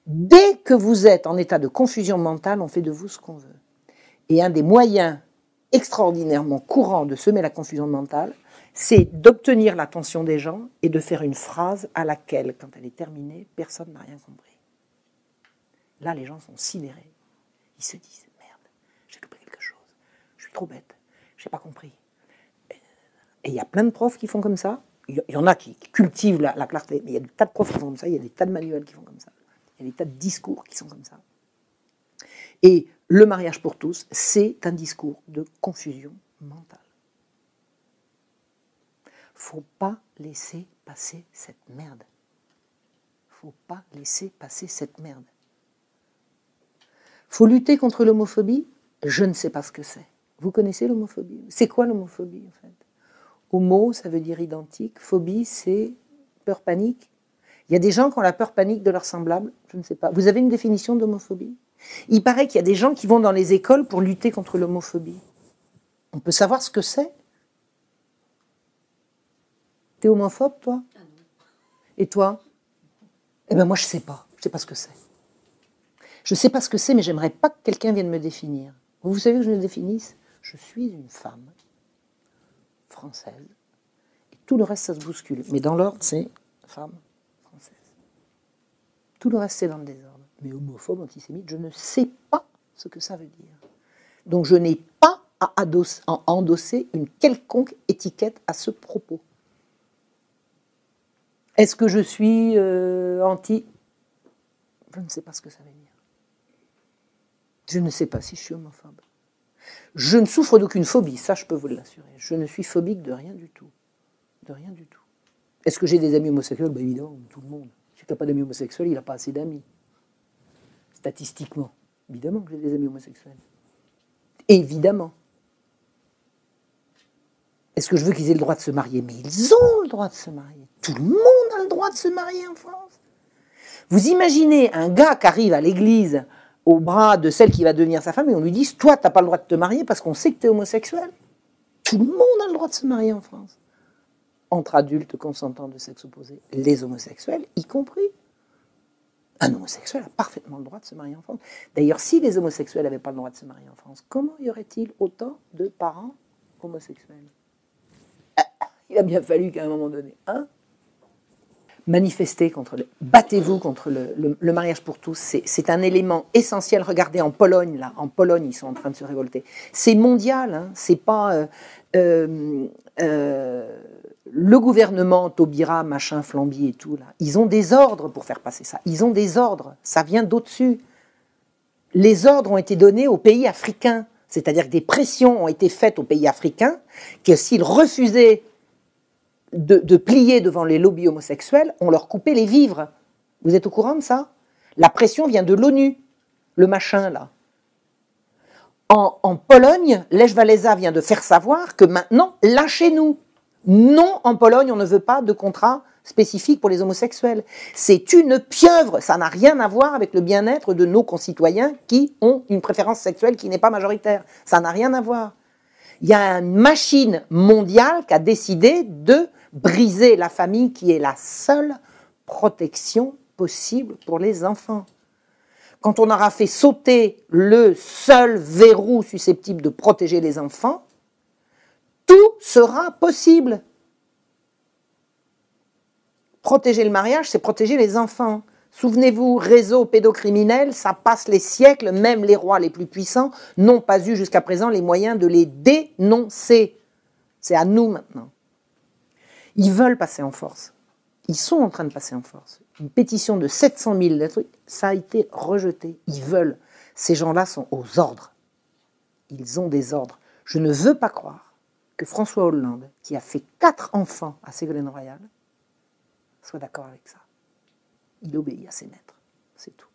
Dès que vous êtes en état de confusion mentale, on fait de vous ce qu'on veut. Et un des moyens extraordinairement courants de semer la confusion mentale, c'est d'obtenir l'attention des gens et de faire une phrase à laquelle, quand elle est terminée, personne n'a rien compris. Là, les gens sont sidérés. Ils se disent « Merde, j'ai loupé quelque chose. Je suis trop bête. Je n'ai pas compris. » Et il y a plein de profs qui font comme ça. Il y en a qui cultivent la clarté, mais il y a des tas de profs qui font comme ça, il y a des tas de manuels qui font comme ça. Il y a des tas de discours qui sont comme ça. Et le mariage pour tous, c'est un discours de confusion mentale. Faut pas laisser passer cette merde. Faut lutter contre l'homophobie. Je ne sais pas ce que c'est. Vous connaissez l'homophobie? C'est quoi l'homophobie, en fait? Homo, ça veut dire identique. Phobie, c'est peur, panique. Il y a des gens qui ont la peur panique de leurs semblables, je ne sais pas. Vous avez une définition d'homophobie? Il paraît qu'il y a des gens qui vont dans les écoles pour lutter contre l'homophobie. On peut savoir ce que c'est? T'es homophobe, toi? Et toi? Eh bien, moi, je ne sais pas. Je ne sais pas ce que c'est. Je ne sais pas ce que c'est, mais j'aimerais pas que quelqu'un vienne me définir. Vous savez que je me définisse? Je suis une femme française. Et tout le reste, ça se bouscule. Mais dans l'ordre, c'est femme française. Tout le reste, c'est dans le désordre. Mais homophobe, antisémite, je ne sais pas ce que ça veut dire. Donc je n'ai pas à endosser une quelconque étiquette à ce propos. Est-ce que je suis anti... Je ne sais pas ce que ça veut dire. Je ne sais pas si je suis homophobe. Je ne souffre d'aucune phobie, ça je peux vous l'assurer. Je ne suis phobique de rien du tout. De rien du tout. Est-ce que j'ai des amis homosexuels? Ben évidemment, tout le monde. Si tu n'as pas d'amis homosexuels, il n'a pas assez d'amis. Statistiquement. Évidemment que j'ai des amis homosexuels. Évidemment. Est-ce que je veux qu'ils aient le droit de se marier? Mais ils ont le droit de se marier. Tout le monde a le droit de se marier en France. Vous imaginez un gars qui arrive à l'église au bras de celle qui va devenir sa femme et on lui dit « Toi, tu n'as pas le droit de te marier parce qu'on sait que tu es homosexuel. » Tout le monde a le droit de se marier en France. Entre adultes consentants de sexe opposé, les homosexuels y compris. Un homosexuel a parfaitement le droit de se marier en France. D'ailleurs, si les homosexuels n'avaient pas le droit de se marier en France, comment y aurait-il autant de parents homosexuels? Il a bien fallu qu'à un moment donné, manifestez contre battez-vous contre le mariage pour tous. C'est un élément essentiel. Regardez en Pologne, là, en Pologne, ils sont en train de se révolter. C'est mondial, hein, c'est pas le gouvernement, Taubira, machin, Flamby et tout, là. Ils ont des ordres pour faire passer ça. Ils ont des ordres. Ça vient d'au-dessus. Les ordres ont été donnés aux pays africains. C'est-à-dire que des pressions ont été faites aux pays africains que s'ils refusaient de plier devant les lobbies homosexuels, on leur coupait les vivres. Vous êtes au courant de ça? La pression vient de l'ONU, le machin là. En Pologne, Lech Walesa vient de faire savoir que maintenant, lâchez-nous. Non, en Pologne, on ne veut pas de contrat spécifique pour les homosexuels. C'est une pieuvre, ça n'a rien à voir avec le bien-être de nos concitoyens qui ont une préférence sexuelle qui n'est pas majoritaire. Ça n'a rien à voir. Il y a une machine mondiale qui a décidé de briser la famille qui est la seule protection possible pour les enfants. Quand on aura fait sauter le seul verrou susceptible de protéger les enfants, tout sera possible. Protéger le mariage, c'est protéger les enfants. Souvenez-vous, réseau pédocriminel, ça passe les siècles, même les rois les plus puissants n'ont pas eu jusqu'à présent les moyens de les dénoncer. C'est à nous maintenant. Ils veulent passer en force. Ils sont en train de passer en force. Une pétition de 700 000 lettres, ça a été rejeté. Ils veulent. Ces gens-là sont aux ordres. Ils ont des ordres. Je ne veux pas croire que François Hollande, qui a fait 4 enfants à Ségolène Royal, soit d'accord avec ça. Il obéit à ses maîtres. C'est tout.